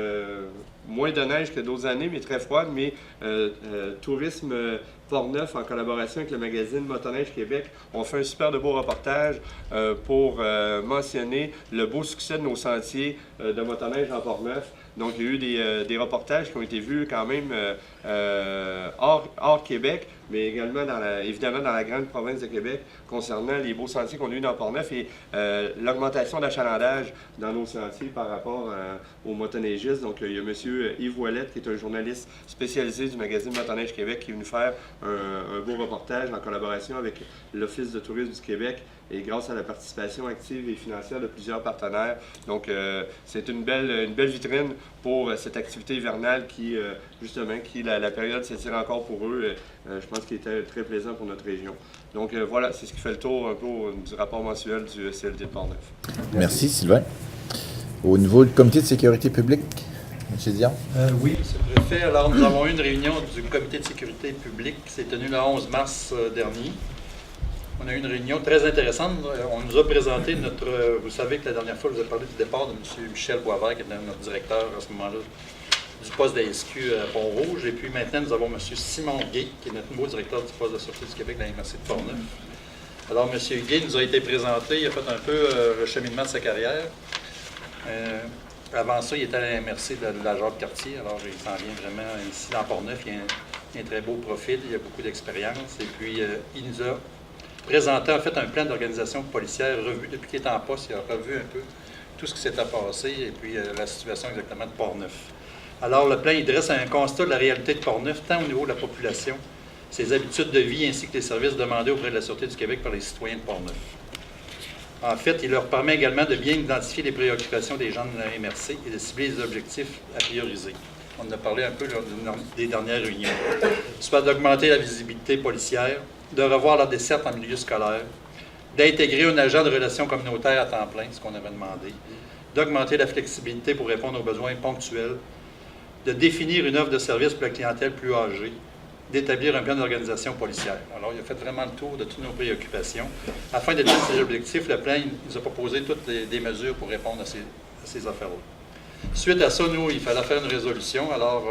Speaker 4: moins de neige que d'autres années, mais très froide, mais Tourisme Portneuf, en collaboration avec le magazine Motoneige Québec, ont fait un super de beau reportage pour mentionner le beau succès de nos sentiers de motoneige en Portneuf. Donc, il y a eu des reportages qui ont été vus quand même hors Québec, mais également, évidemment, dans la grande province de Québec, concernant les beaux sentiers qu'on a eu dans Portneuf et l'augmentation d'achalandage dans nos sentiers par rapport aux motoneigistes. Donc, il y a M. Yves Ouellette, qui est un journaliste spécialisé du magazine Motoneige Québec, qui est venu faire un beau reportage en collaboration avec l'Office de tourisme du Québec et grâce à la participation active et financière de plusieurs partenaires. Donc, c'est une belle vitrine pour cette activité hivernale qui, justement, la période s'étire encore pour eux. Je pense qu'il était très plaisant pour notre région. Donc, voilà, c'est ce qui fait le tour un peu du rapport mensuel du CLD de Portneuf.
Speaker 1: Merci, Sylvain. Au niveau du comité de sécurité publique, M. Dion?
Speaker 7: Oui, M. le Préfet. Alors, nous avons eu une réunion du comité de sécurité publique qui s'est tenue le 11 mars dernier. On a eu une réunion très intéressante. On nous a présenté vous savez que la dernière fois, je vous ai parlé du départ de M. Michel Boisvert, qui était notre directeur à ce moment-là du poste d'ASQ à Pont-Rouge. Et puis maintenant, nous avons M. Simon Gay, qui est notre nouveau directeur du poste de Sûreté du Québec à la MRC de Portneuf. Alors, M. Gay nous a été présenté, il a fait un peu le cheminement de sa carrière. Avant ça, il était à la MRC de la Jacques-Cartier, alors il s'en vient vraiment ici dans Portneuf. Il a un très beau profil, il a beaucoup d'expérience. Et puis, il nous a présenté en fait un plan d'organisation policière revu depuis qu'il est en poste. Il a revu un peu tout ce qui s'était passé et puis la situation exactement de Portneuf. Alors, le plan, il dresse un constat de la réalité de Portneuf, tant au niveau de la population, ses habitudes de vie ainsi que les services demandés auprès de la Sûreté du Québec par les citoyens de Portneuf. En fait, il leur permet également de bien identifier les préoccupations des gens de la MRC et de cibler les objectifs à prioriser. On en a parlé un peu lors des dernières réunions. Soit d'augmenter la visibilité policière, de revoir la desserte en milieu scolaire, d'intégrer un agent de relations communautaires à temps plein, ce qu'on avait demandé, d'augmenter la flexibilité pour répondre aux besoins ponctuels, de définir une offre de service pour la clientèle plus âgée, d'établir un plan d'organisation policière. Alors, il a fait vraiment le tour de toutes nos préoccupations. Afin d'atteindre ces objectifs, le plan nous a proposé toutes des mesures pour répondre à ces affaires-là. Suite à ça, nous, il fallait faire une résolution. Alors,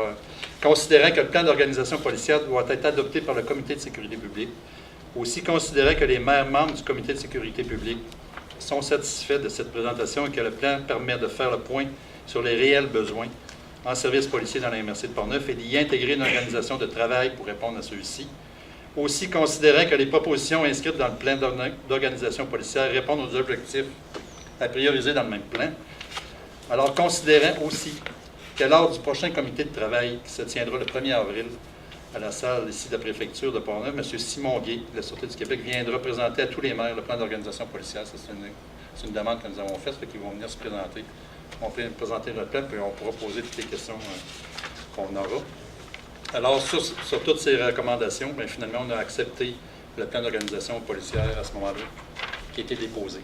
Speaker 7: considérant que le plan d'organisation policière doit être adopté par le comité de sécurité publique, aussi considérant que les maires membres du comité de sécurité publique sont satisfaits de cette présentation et que le plan permet de faire le point sur les réels besoins en service policier dans la MRC de Portneuf et d'y intégrer une organisation de travail pour répondre à ceux-ci. Aussi, considérant que les propositions inscrites dans le plan d'organisation policière répondent aux objectifs à prioriser dans le même plan. Alors, considérant aussi que lors du prochain comité de travail qui se tiendra le 1er avril à la salle ici de la préfecture de Portneuf, M. Simon Gay, de la Sûreté du Québec, viendra présenter à tous les maires le plan d'organisation policière. C'est une demande que nous avons faite, qu'ils vont venir se présenter. On peut présenter notre plan, puis on pourra poser toutes les questions qu'on aura. Alors, sur toutes ces recommandations, bien, finalement, on a accepté le plan d'organisation policière à ce moment-là, qui a été déposé.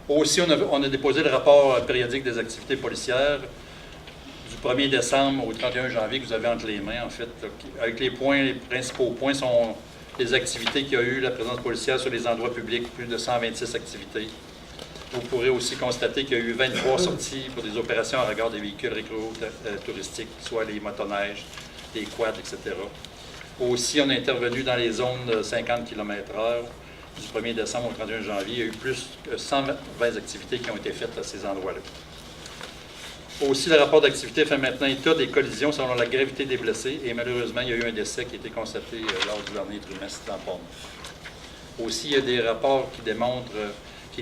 Speaker 7: Aussi, on a déposé le rapport périodique des activités policières du 1er décembre au 31 janvier que vous avez entre les mains, en fait, avec les principaux points sont les activités qu'il y a eu, la présence policière sur les endroits publics, plus de 126 activités. Vous pourrez aussi constater qu'il y a eu 23 sorties pour des opérations à regard des véhicules récréo-touristiques, soit les motoneiges, les quads, etc. Aussi, on est intervenu dans les zones de 50 km/h du 1er décembre au 31 janvier. Il y a eu plus de 120 activités qui ont été faites à ces endroits-là. Aussi, le rapport d'activité fait maintenant état des collisions selon la gravité des blessés et malheureusement, il y a eu un décès qui a été constaté lors du dernier trimestre dans Portneuf. Aussi, il y a des rapports qui démontrent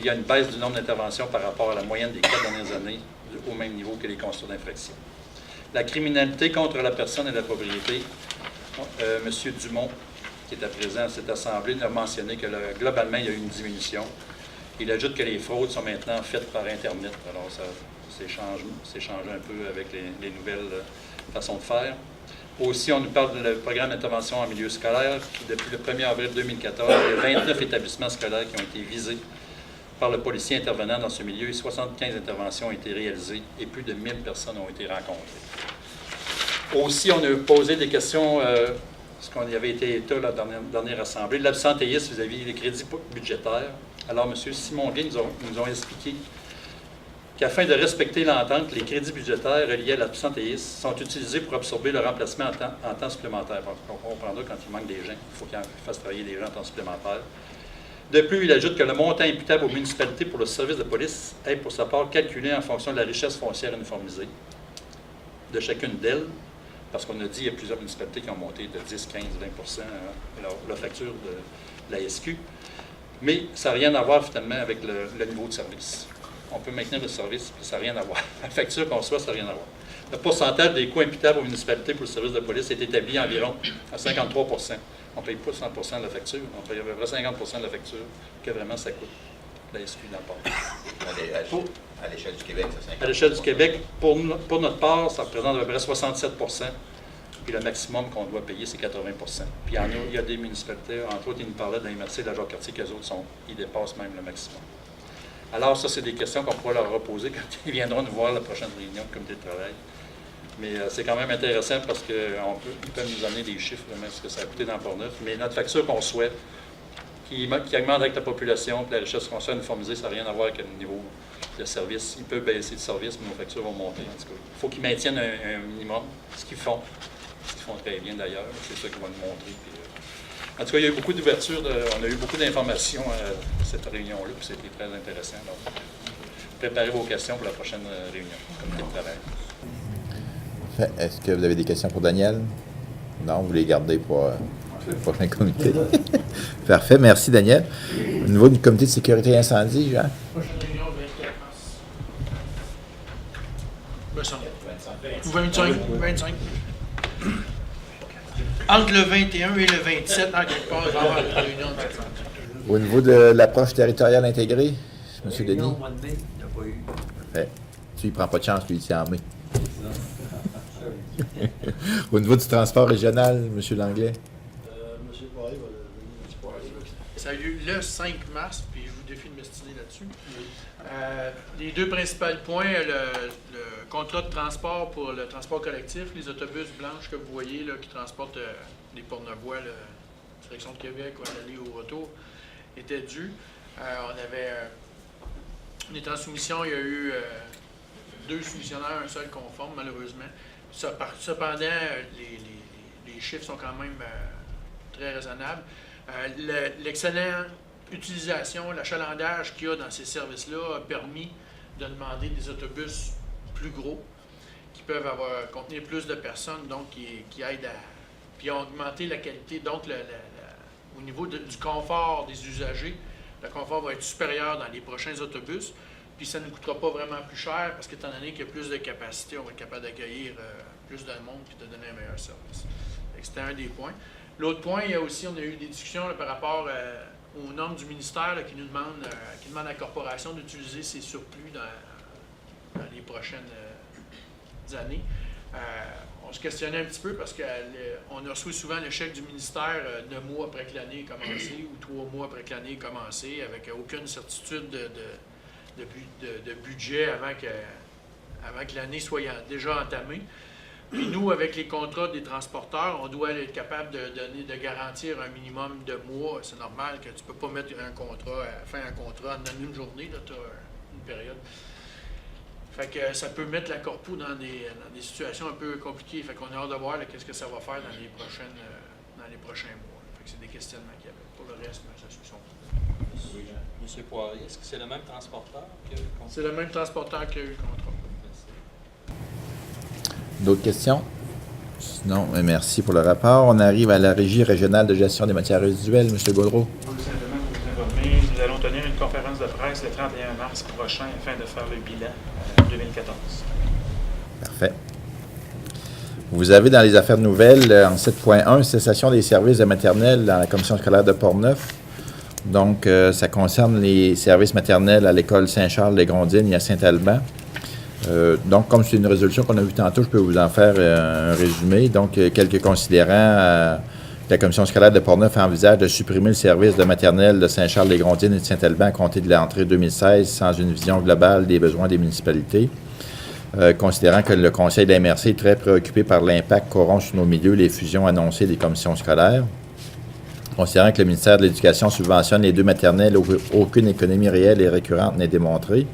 Speaker 7: qu'il y a une baisse du nombre d'interventions par rapport à la moyenne des 4 dernières années, au même niveau que les constats d'infraction. La criminalité contre la personne et la propriété, M. Dumont, qui était présent à cette assemblée, a mentionné que globalement, il y a eu une diminution. Il ajoute que les fraudes sont maintenant faites par Internet. Alors, ça s'est changé un peu avec les nouvelles façons de faire. Aussi, on nous parle du programme d'intervention en milieu scolaire, qui, depuis le 1er avril 2014, il y a 29 établissements scolaires qui ont été visés par le policier intervenant dans ce milieu et 75 interventions ont été réalisées et plus de 1000 personnes ont été rencontrées. Aussi, on a posé des questions, ce qu'on y avait été état la dernière assemblée, l'absentéisme vis-à-vis des crédits budgétaires. Alors, M. Simon-Guy nous ont expliqué qu'afin de respecter l'entente, les crédits budgétaires reliés à l'absentéisme sont utilisés pour absorber le remplacement en temps supplémentaire. On comprendra quand il manque des gens, il faut qu'ils fassent travailler des gens en temps supplémentaire. De plus, il ajoute que le montant imputable aux municipalités pour le service de police est pour sa part calculé en fonction de la richesse foncière uniformisée de chacune d'elles, parce qu'on a dit qu'il y a plusieurs municipalités qui ont monté de 10, 15, 20 leur facture de la SQ, mais ça n'a rien à voir finalement avec le niveau de service. On peut maintenir le service, puis ça n'a rien à voir. La facture qu'on reçoit, ça n'a rien à voir. Le pourcentage des coûts imputables aux municipalités pour le service de police est établi environ à 53 % On ne paye pas 100 % de la facture, on paye à peu près 50 % de la facture que vraiment ça coûte, la SQ dans le port.
Speaker 1: À l'échelle du Québec, ça 50
Speaker 7: À l'échelle du Québec, pour notre part, ça représente à peu près 67 % puis le maximum qu'on doit payer, c'est 80 % Puis il y a des municipalités, entre autres, ils nous parlaient de la MRC, de la Jacques-Cartier, qu'eux autres, ils dépassent même le maximum. Alors, ça, c'est des questions qu'on pourra leur reposer quand ils viendront nous voir à la prochaine réunion du comité de travail. Mais c'est quand même intéressant parce qu'ils peuvent nous amener des chiffres, de ce que ça a coûté dans Port-Neuf. Mais notre facture qu'on souhaite, qui augmente avec la population, puis la richesse qu'on souhaite uniformiser, ça n'a rien à voir avec le niveau de service. Ils peuvent baisser de service, mais nos factures vont monter. En tout cas, il faut qu'ils maintiennent un minimum, ce qu'ils font très bien d'ailleurs. C'est ça qu'ils vont nous montrer. Puis, en tout cas, il y a eu beaucoup d'ouverture, on a eu beaucoup d'informations à cette réunion-là, puis c'était très intéressant. Donc, préparez vos questions pour la prochaine réunion, comité de travail.
Speaker 1: Est-ce que vous avez des questions pour Daniel? Non, vous les gardez pour le prochain comité. Parfait, merci Daniel. Au niveau du comité de sécurité et incendie, Jean?
Speaker 8: Prochaine réunion, 24 mars. 25. Entre le 21 et le 27, en quelque part, il va y avoir une réunion.
Speaker 1: Au niveau de l'approche territoriale intégrée, M. Denis?
Speaker 9: Au mois de mai, il n'y a pas eu.
Speaker 1: Parfait. Il ne prend pas de chance, lui, ici en mai. Au niveau du transport régional, M. Langlais?
Speaker 9: M. Poirier va le.
Speaker 8: Ça a eu lieu le 5 mars, puis je vous défie de m'estimer là-dessus. Les deux principaux points, le contrat de transport pour le transport collectif, les autobus blanches que vous voyez là, qui transportent les Portnevois, direction de Québec, ou à l'aller ou au retour, étaient dus. On était en soumission, il y a eu 2 soumissionnaires, un seul conforme, malheureusement. Cependant, les chiffres sont quand même très raisonnables. L'excellente utilisation, l'achalandage qu'il y a dans ces services-là a permis de demander des autobus plus gros, qui peuvent contenir plus de personnes, donc qui aident puis ont augmenté la qualité. Donc, au niveau du confort des usagers, le confort va être supérieur dans les prochains autobus. Puis ça ne nous coûtera pas vraiment plus cher parce qu'étant donné qu'il y a plus de capacité, on va être capable d'accueillir plus de monde et de donner un meilleur service. C'était un des points. L'autre point, on a eu des discussions là, par rapport aux normes du ministère là, qui demandent à la corporation d'utiliser ses surplus dans les prochaines années. On se questionnait un petit peu parce qu'on a reçu souvent le chèque du ministère 9 mois après que l'année ait commencé ou 3 mois après que l'année ait commencé avec aucune certitude de budget avant que l'année soit déjà entamée. Puis nous, avec les contrats des transporteurs, on doit être capable de garantir un minimum de mois. C'est normal que tu ne peux pas mettre un contrat, faire un contrat en une journée, tu as une période. Fait que ça peut mettre la Corpo dans des situations un peu compliquées. Fait qu'on a hâte de voir qu'est-ce que ça va faire dans les prochains mois. Fait que c'est des questionnements qu'il y avait. Pour le reste, ça se sont.
Speaker 10: M. Poirier, est-ce que c'est le même transporteur qui a eu le contrat?
Speaker 8: C'est le même transporteur qui a eu le contrat.
Speaker 1: D'autres questions? Sinon, merci pour le rapport. On arrive à la Régie régionale de gestion des matières résiduelles, M. Gaudreau.
Speaker 11: Simplement pour vous informer, allons tenir une conférence de presse le 31 mars prochain afin de faire le bilan 2014.
Speaker 1: Parfait. Vous avez dans les affaires nouvelles, en 7.1, cessation des services de maternelle dans la commission scolaire de Portneuf. Donc, ça concerne les services maternels à l'école Saint-Charles-les-Grondines et à Saint-Alban. Donc, comme c'est une résolution qu'on a vue tantôt, je peux vous en faire un résumé. Donc, quelques considérants. La commission scolaire de Portneuf envisage de supprimer le service de maternelle de Saint-Charles-les-Grondines et de Saint-Alban à compter de l'entrée 2016 sans une vision globale des besoins des municipalités. Considérant que le conseil de la MRC est très préoccupé par l'impact qu'auront sur nos milieux les fusions annoncées des commissions scolaires. Considérant que le ministère de l'Éducation subventionne les deux maternelles, aucune économie réelle et récurrente n'est démontrée.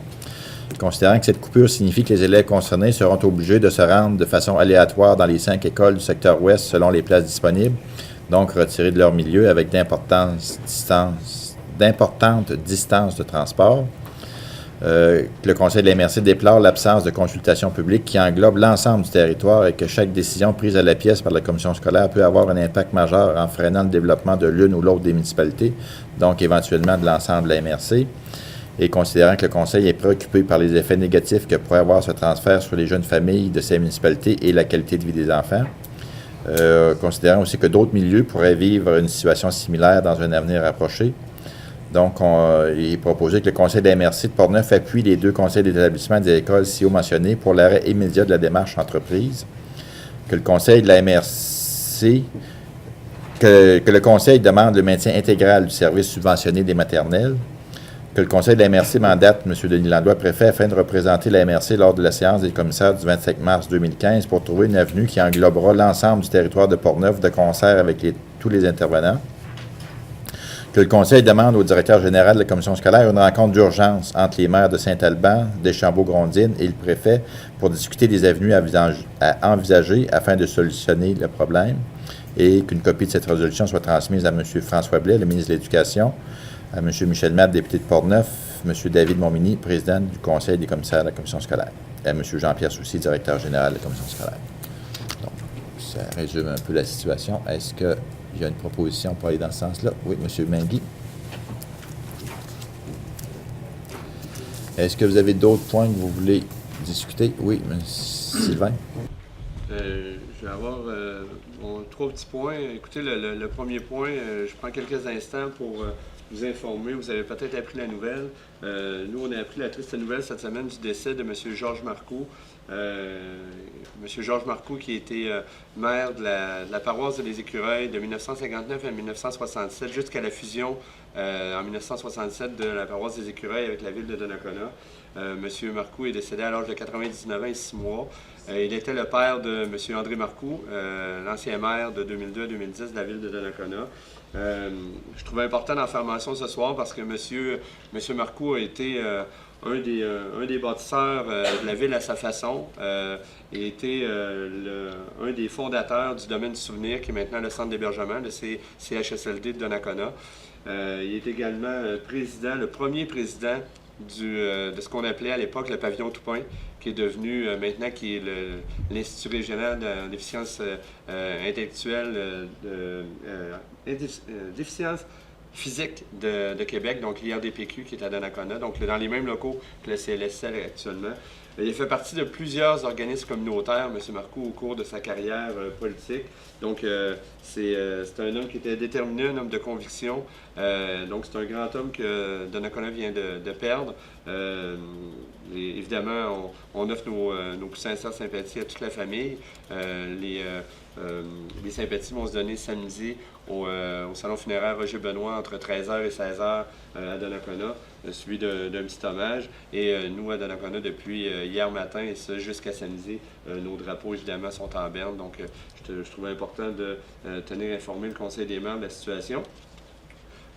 Speaker 1: Considérant que cette coupure signifie que les élèves concernés seront obligés de se rendre de façon aléatoire dans les 5 écoles du secteur ouest selon les places disponibles, donc retirés de leur milieu avec d'importantes distances de transport. Le conseil de la MRC déplore l'absence de consultation publique qui englobe l'ensemble du territoire et que chaque décision prise à la pièce par la commission scolaire peut avoir un impact majeur en freinant le développement de l'une ou l'autre des municipalités, donc éventuellement de l'ensemble de la MRC. Et considérant que le conseil est préoccupé par les effets négatifs que pourrait avoir ce transfert sur les jeunes familles de ces municipalités et la qualité de vie des enfants. Considérant aussi que d'autres milieux pourraient vivre une situation similaire dans un avenir rapproché. Donc, il est proposé que le conseil de la MRC de Portneuf appuie les deux conseils d'établissement des écoles ci-haut mentionnés pour l'arrêt immédiat de la démarche entreprise. Que le conseil de la MRC, que le conseil demande le maintien intégral du service subventionné des maternelles. Que le conseil de la MRC mandate M. Denis Landois, préfet, afin de représenter la MRC lors de la séance des commissaires du 25 mars 2015 pour trouver une avenue qui englobera l'ensemble du territoire de Portneuf de concert avec tous les intervenants. Que le conseil demande au directeur général de la commission scolaire une rencontre d'urgence entre les maires de Saint-Alban, Deschambault-Grondines et le préfet pour discuter des avenues à envisager afin de solutionner le problème et qu'une copie de cette résolution soit transmise à M. François Blais, le ministre de l'Éducation, à M. Michel Matt, député de Portneuf, M. David Montminy, président du conseil des commissaires de la commission scolaire, et à M. Jean-Pierre Soucy, directeur général de la commission scolaire. Donc, ça résume un peu la situation. Est-ce qu'il y a une proposition pour aller dans ce sens-là? Oui, M. Mengui. Est-ce que vous avez d'autres points que vous voulez discuter? Oui, M. Sylvain.
Speaker 4: Je vais avoir 3 petits points. Écoutez, le premier point, je prends quelques instants pour vous informer. Vous avez peut-être appris la nouvelle. Nous, on a appris la triste nouvelle cette semaine du décès de M. Georges Marcoux. M. Georges Marcoux, qui était maire de la paroisse des Écureuils de 1959 à 1967, jusqu'à la fusion en 1967 de la paroisse des Écureuils avec la ville de Donnacona. M. Marcoux est décédé à l'âge de 99 ans et 6 mois. Il était le père de M. André Marcoux, l'ancien maire de 2002 à 2010 de la ville de Donnacona. Je trouvais important d'en faire mention ce soir parce que M. Marcoux a été un des bâtisseurs de la ville à sa façon. Il était un des fondateurs du domaine du souvenir, qui est maintenant le centre d'hébergement, le CHSLD de Donnacona. Il est également le premier président de ce qu'on appelait à l'époque le pavillon Toupin, qui est devenu maintenant l'Institut régional de déficience intellectuelle, déficience physique de Québec, donc l'IRDPQ qui est à Donnacona, donc dans les mêmes locaux que le CLSL actuellement. Il fait partie de plusieurs organismes communautaires, M. Marcoux, au cours de sa carrière politique. Donc, c'est un homme qui était déterminé, un homme de conviction. Donc, c'est un grand homme que Donnacona vient de perdre. Et évidemment, on offre nos plus sincères sympathies à toute la famille. Les sympathies vont se donner samedi au salon funéraire Roger Benoît entre 13h et 16h à Donnacona, suivi d'un petit hommage. Et nous, à Donnacona, depuis hier matin, et ça jusqu'à samedi, nos drapeaux, évidemment, sont en berne. Donc, je trouvais important de tenir informé le Conseil des membres de la situation.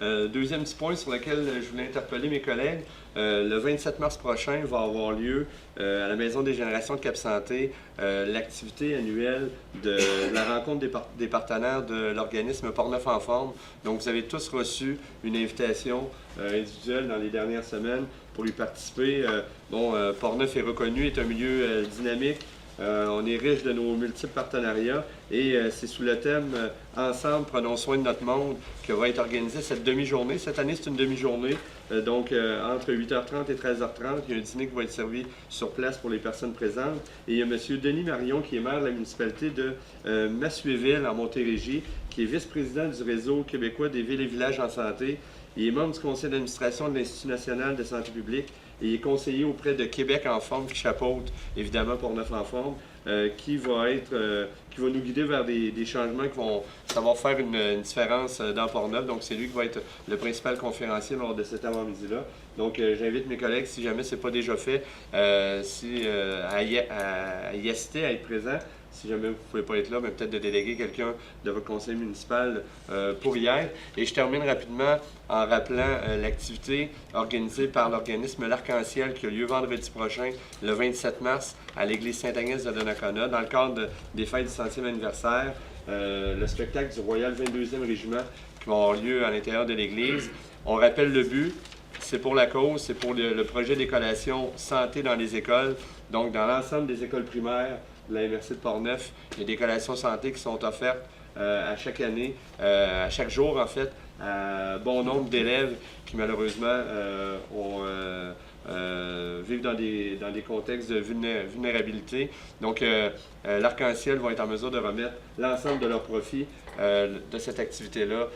Speaker 4: Deuxième petit point sur lequel je voulais interpeller mes collègues, le 27 mars prochain va avoir lieu à la Maison des Générations de Cap-Santé l'activité annuelle de la rencontre des partenaires de l'organisme Portneuf en forme. Donc vous avez tous reçu une invitation individuelle dans les dernières semaines pour y participer. Portneuf est reconnu, est un milieu dynamique. On est riche de nos multiples partenariats et c'est sous le thème Ensemble, prenons soin de notre monde que va être organisée cette demi-journée. Cette année, c'est une demi-journée Donc, entre 8h30 et 13h30, il y a un dîner qui va être servi sur place pour les personnes présentes. Et il y a M. Denis Marion, qui est maire de la municipalité de Massuéville, en Montérégie, qui est vice-président du réseau québécois des villes et villages en santé. Il est membre du conseil d'administration de l'Institut national de santé publique et il est conseiller auprès de Québec en forme, qui chapeaute évidemment Portneuf en forme, qui va nous guider vers des changements qui vont savoir faire une différence dans Portneuf. Donc, c'est lui qui va être le principal conférencier lors de cet avant-midi-là. Donc, j'invite mes collègues, si jamais ce n'est pas déjà fait, à y assister, à être présent. Si jamais vous ne pouvez pas être là, mais peut-être de déléguer quelqu'un de votre conseil municipal pour y être. Et je termine rapidement en rappelant l'activité organisée par l'organisme L'Arc-en-Ciel qui a lieu vendredi prochain, le 27 mars, à l'église Sainte-Agnès de Donnacona, dans le cadre des fêtes du 100e anniversaire. Le spectacle du Royal 22e Régiment qui va avoir lieu à l'intérieur de l'église. On rappelle le but. C'est pour la cause, c'est pour le projet d'écolation santé dans les écoles. Donc, dans l'ensemble des écoles primaires de la MRC de Portneuf, il y a des collations santé qui sont offertes à chaque année, à chaque jour en fait, à bon nombre d'élèves qui malheureusement vivent dans des contextes de vulnérabilité. Donc, l'Arc-en-Ciel va être en mesure de remettre l'ensemble de leurs profits de cette activité-là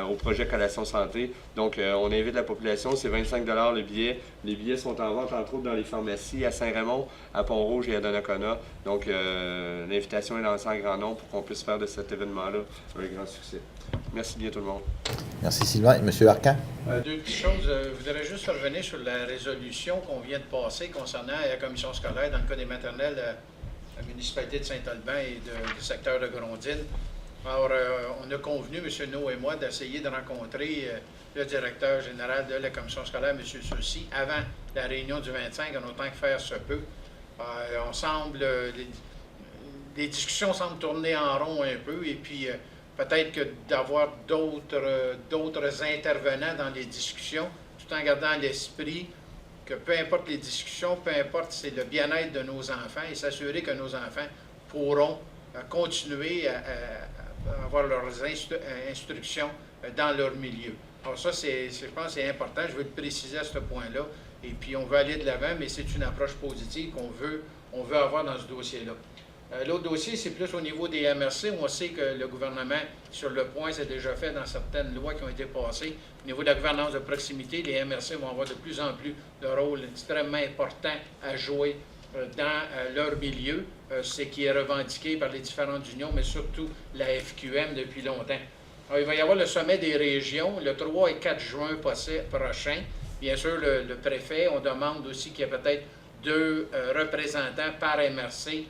Speaker 4: au projet Collation Santé. Donc, on invite la population, c'est 25 $ le billet. Les billets sont en vente, entre autres, dans les pharmacies à Saint-Raymond, à Pont-Rouge et à Donnacona. Donc, l'invitation est lancée en grand nombre pour qu'on puisse faire de cet événement-là un grand succès. Merci bien tout le monde.
Speaker 1: Merci Sylvain. Monsieur Arcan?
Speaker 6: Deux petites choses. Je voudrais juste revenir sur la résolution qu'on vient de passer concernant la commission scolaire dans le cas des maternelles à la municipalité de Saint-Alban et du secteur de Grondines. Alors, on a convenu, M. No et moi, d'essayer de rencontrer le directeur général de la commission scolaire, M. Soucy, avant la réunion du 25, en autant que faire se peut. Les discussions semblent tourner en rond un peu, et puis peut-être que d'avoir d'autres intervenants dans les discussions, tout en gardant à l'esprit que peu importe les discussions, peu importe, c'est le bien-être de nos enfants et s'assurer que nos enfants pourront continuer à avoir leurs instructions dans leur milieu. Alors ça, je pense que c'est important, je veux le préciser à ce point-là, et puis on veut aller de l'avant, mais c'est une approche positive qu'on veut avoir dans ce dossier-là. L'autre dossier, c'est plus au niveau des MRC, où on sait que le gouvernement, sur le point, c'est déjà fait dans certaines lois qui ont été passées. Au niveau de la gouvernance de proximité, les MRC vont avoir de plus en plus de rôle extrêmement important à jouer dans leur milieu, ce qui est revendiqué par les différentes unions, mais surtout la FQM depuis longtemps. Alors, il va y avoir le sommet des régions, le 3 et 4 juin prochain. Bien sûr, le préfet, on demande aussi qu'il y ait peut-être 2 représentants par MRC.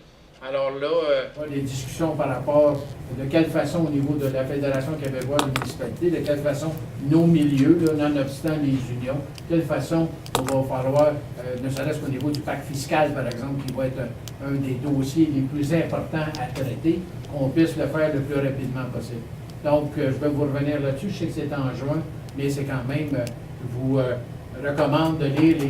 Speaker 6: Alors là, les discussions par rapport de quelle façon au niveau de la Fédération québécoise des municipalités, de quelle façon nos milieux, là, nonobstant les unions, de quelle façon on va falloir, ne serait-ce qu'au niveau du pacte fiscal, par exemple, qui va être un des dossiers les plus importants à traiter, qu'on puisse le faire le plus rapidement possible. Donc, je vais vous revenir là-dessus. Je sais que c'est en juin, mais c'est quand même, je vous recommande de lire les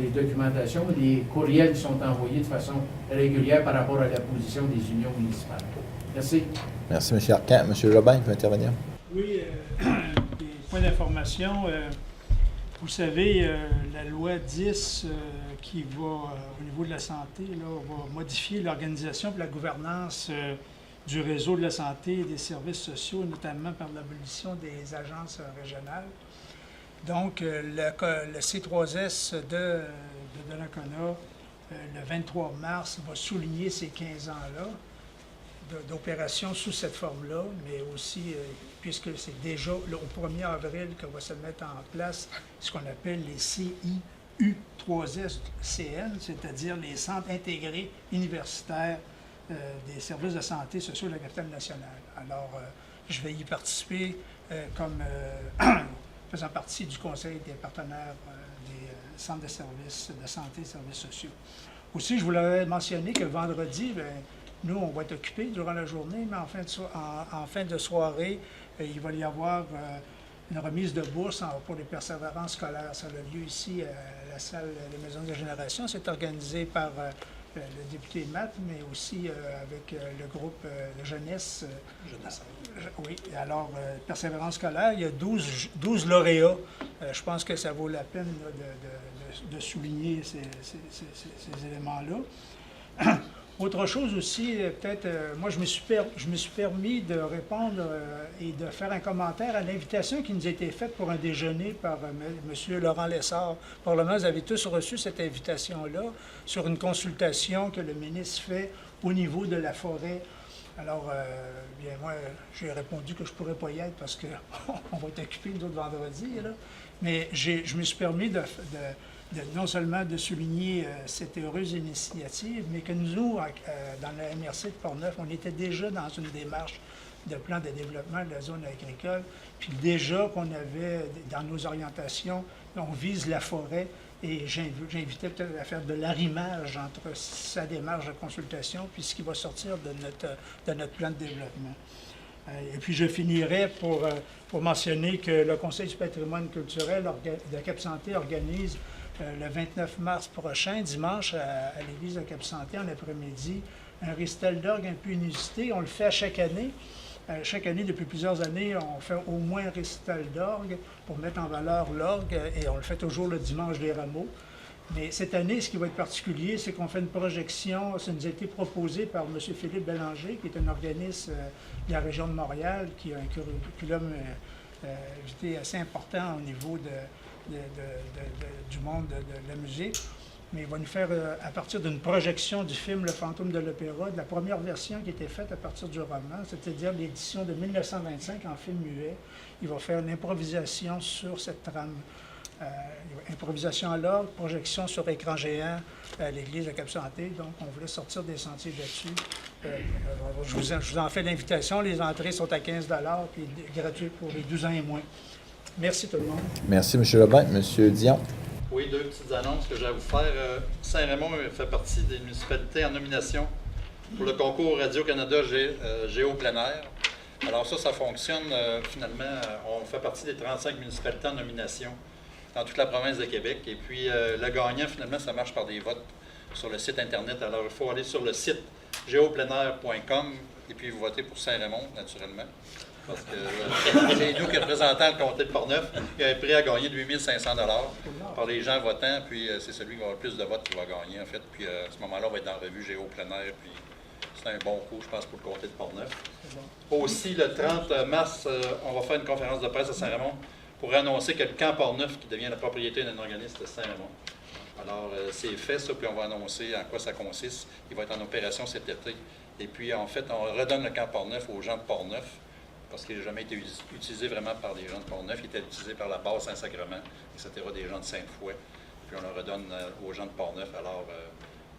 Speaker 6: documentations, les courriels qui sont envoyés de façon régulière par rapport à la position des unions municipales. Merci. Merci, M.
Speaker 1: Arcan. M. Jobin, peut intervenir.
Speaker 11: Oui, des points d'information. Vous savez, la loi 10 qui va, au niveau de la santé, là, va modifier l'organisation et la gouvernance du réseau de la santé et des services sociaux, notamment par l'abolition des agences régionales. Donc, le C3S de Donnacona, le 23 mars, va souligner ces 15 ans-là d'opération sous cette forme-là, mais aussi, puisque c'est déjà au 1er avril que va se mettre en place ce qu'on appelle les CIU3SCN, c'est-à-dire les centres intégrés universitaires des services de santé sociaux de la capitale nationale. Alors, je vais y participer comme faisant partie du conseil des partenaires des centres de services de santé et services sociaux. Aussi, je voulais mentionner que vendredi, nous, on va être occupés durant la journée, mais en fin de soirée, il va y avoir une remise de bourse pour les persévérances scolaires. Ça a lieu ici à la salle de la Maison de la Génération. C'est organisé par le député Matt, mais aussi avec le groupe de jeunesse. Oui, alors, persévérance scolaire, il y a 12 lauréats. Je pense que ça vaut la peine là, de souligner ces éléments-là. Autre chose aussi, peut-être, moi je me suis permis de répondre et de faire un commentaire à l'invitation qui nous a été faite pour un déjeuner par M. Laurent Lessard. Probablement, vous avez tous reçu cette invitation-là sur une consultation que le ministre fait au niveau de la forêt. Alors, bien, moi, j'ai répondu que je ne pourrais pas y être parce qu'on va être occupé nous autres vendredi, là. Mais je me suis permis non seulement de souligner cette heureuse initiative, mais que nous, dans la MRC de Portneuf, on était déjà dans une démarche de plan de développement de la zone agricole, puis déjà qu'on avait, dans nos orientations, on vise la forêt, et j'invitais peut-être à faire de l'arrimage entre sa démarche de consultation puis ce qui va sortir de notre plan de développement. Et puis je finirai pour mentionner que le Conseil du patrimoine culturel de Cap-Santé organise le 29 mars prochain, dimanche, à l'église de Cap-Santé, en après-midi, un récital d'orgue un peu inusité. On le fait à chaque année. Chaque année, depuis plusieurs années, on fait au moins un récital d'orgue pour mettre en valeur l'orgue, et on le fait toujours le dimanche des rameaux. Mais cette année, ce qui va être particulier, c'est qu'on fait une projection, ça nous a été proposé par M. Philippe Bélanger, qui est un organisme de la région de Montréal, qui a un curriculum vitae assez important au niveau du monde de la musique. Mais il va nous faire, à partir d'une projection du film Le Fantôme de l'Opéra, de la première version qui était faite à partir du roman, c'est-à-dire l'édition de 1925 en film muet, il va faire une improvisation sur cette trame. Improvisation à l'orgue, projection sur écran géant à l'église de Cap-Santé. Donc, on voulait sortir des sentiers là-dessus. Je vous en fais l'invitation. Les entrées sont à 15 $ puis gratuites pour les 12 ans et moins. Merci tout le monde.
Speaker 1: Merci, M. Leblanc. M. Dion.
Speaker 7: Oui, deux petites annonces que j'ai à vous faire. Saint-Raymond fait partie des municipalités en nomination pour le concours Radio-Canada Géo plein air. Alors ça fonctionne finalement. On fait partie des 35 municipalités en nomination dans toute la province de Québec. Et puis, le gagnant, finalement, ça marche par des votes sur le site Internet. Alors, il faut aller sur le site geopleinair.com et puis vous votez pour Saint-Raymond, naturellement. Parce que c'est nous qui représentons le comté de Portneuf. Il y a un prix à gagner de 8 500 $ par les gens votants. Puis, c'est celui qui va avoir le plus de votes qui va gagner, en fait. Puis, à ce moment-là, on va être dans la revue Géo plein air. Puis, c'est un bon coup, je pense, pour le comté de Portneuf. Aussi, le 30 mars, on va faire une conférence de presse à Saint-Raymond pour annoncer que le camp Portneuf, qui devient la propriété d'un organisme de Saint-Raymond. Alors, c'est fait, ça, puis on va annoncer en quoi ça consiste. Il va être en opération cet été. Et puis, en fait, on redonne le camp Portneuf aux gens de Portneuf, parce qu'il n'a jamais été utilisé vraiment par des gens de Portneuf. Il était utilisé par la base Saint-Sacrement, etc., des gens de Sainte-Foy. Puis, on le redonne aux gens de Portneuf. Alors,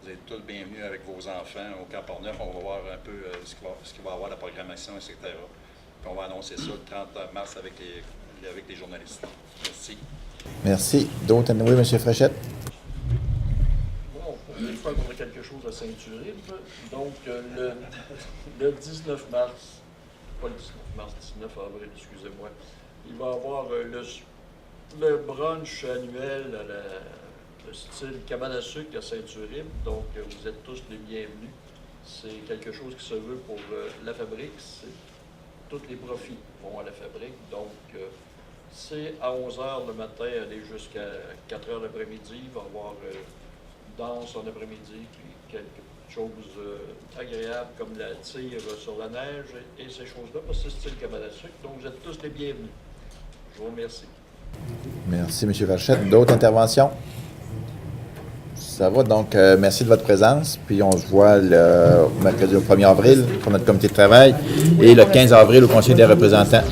Speaker 7: vous êtes tous bienvenus avec vos enfants au camp Portneuf. On va voir un peu ce qu'il va avoir, la programmation, etc. Puis, on va annoncer ça le 30 mars avec les journalistes. Merci.
Speaker 1: Merci. D'autres? Oui, M. Fréchette.
Speaker 9: Bon, pour une fois qu'on a quelque chose à Saint-Uribe, donc le 19 mars, pas le 19 mars, 19 avril, excusez-moi, il va y avoir le brunch annuel de style cabane à sucre à Saint-Uribe, donc vous êtes tous les bienvenus. C'est quelque chose qui se veut pour la fabrique. Tous les profits vont à la fabrique, donc c'est à 11h le matin, aller jusqu'à 4h l'après-midi. Il va y avoir danse en après-midi, puis quelque chose agréable comme la tire sur la neige et ces choses-là, parce que c'est style cabane à sucre. Donc vous êtes tous les bienvenus. Je vous remercie.
Speaker 1: Merci, M. Fréchette. D'autres interventions? Ça va, donc merci de votre présence. Puis on se voit le mercredi au 1er avril pour notre comité de travail et le 15 avril au Conseil des représentants.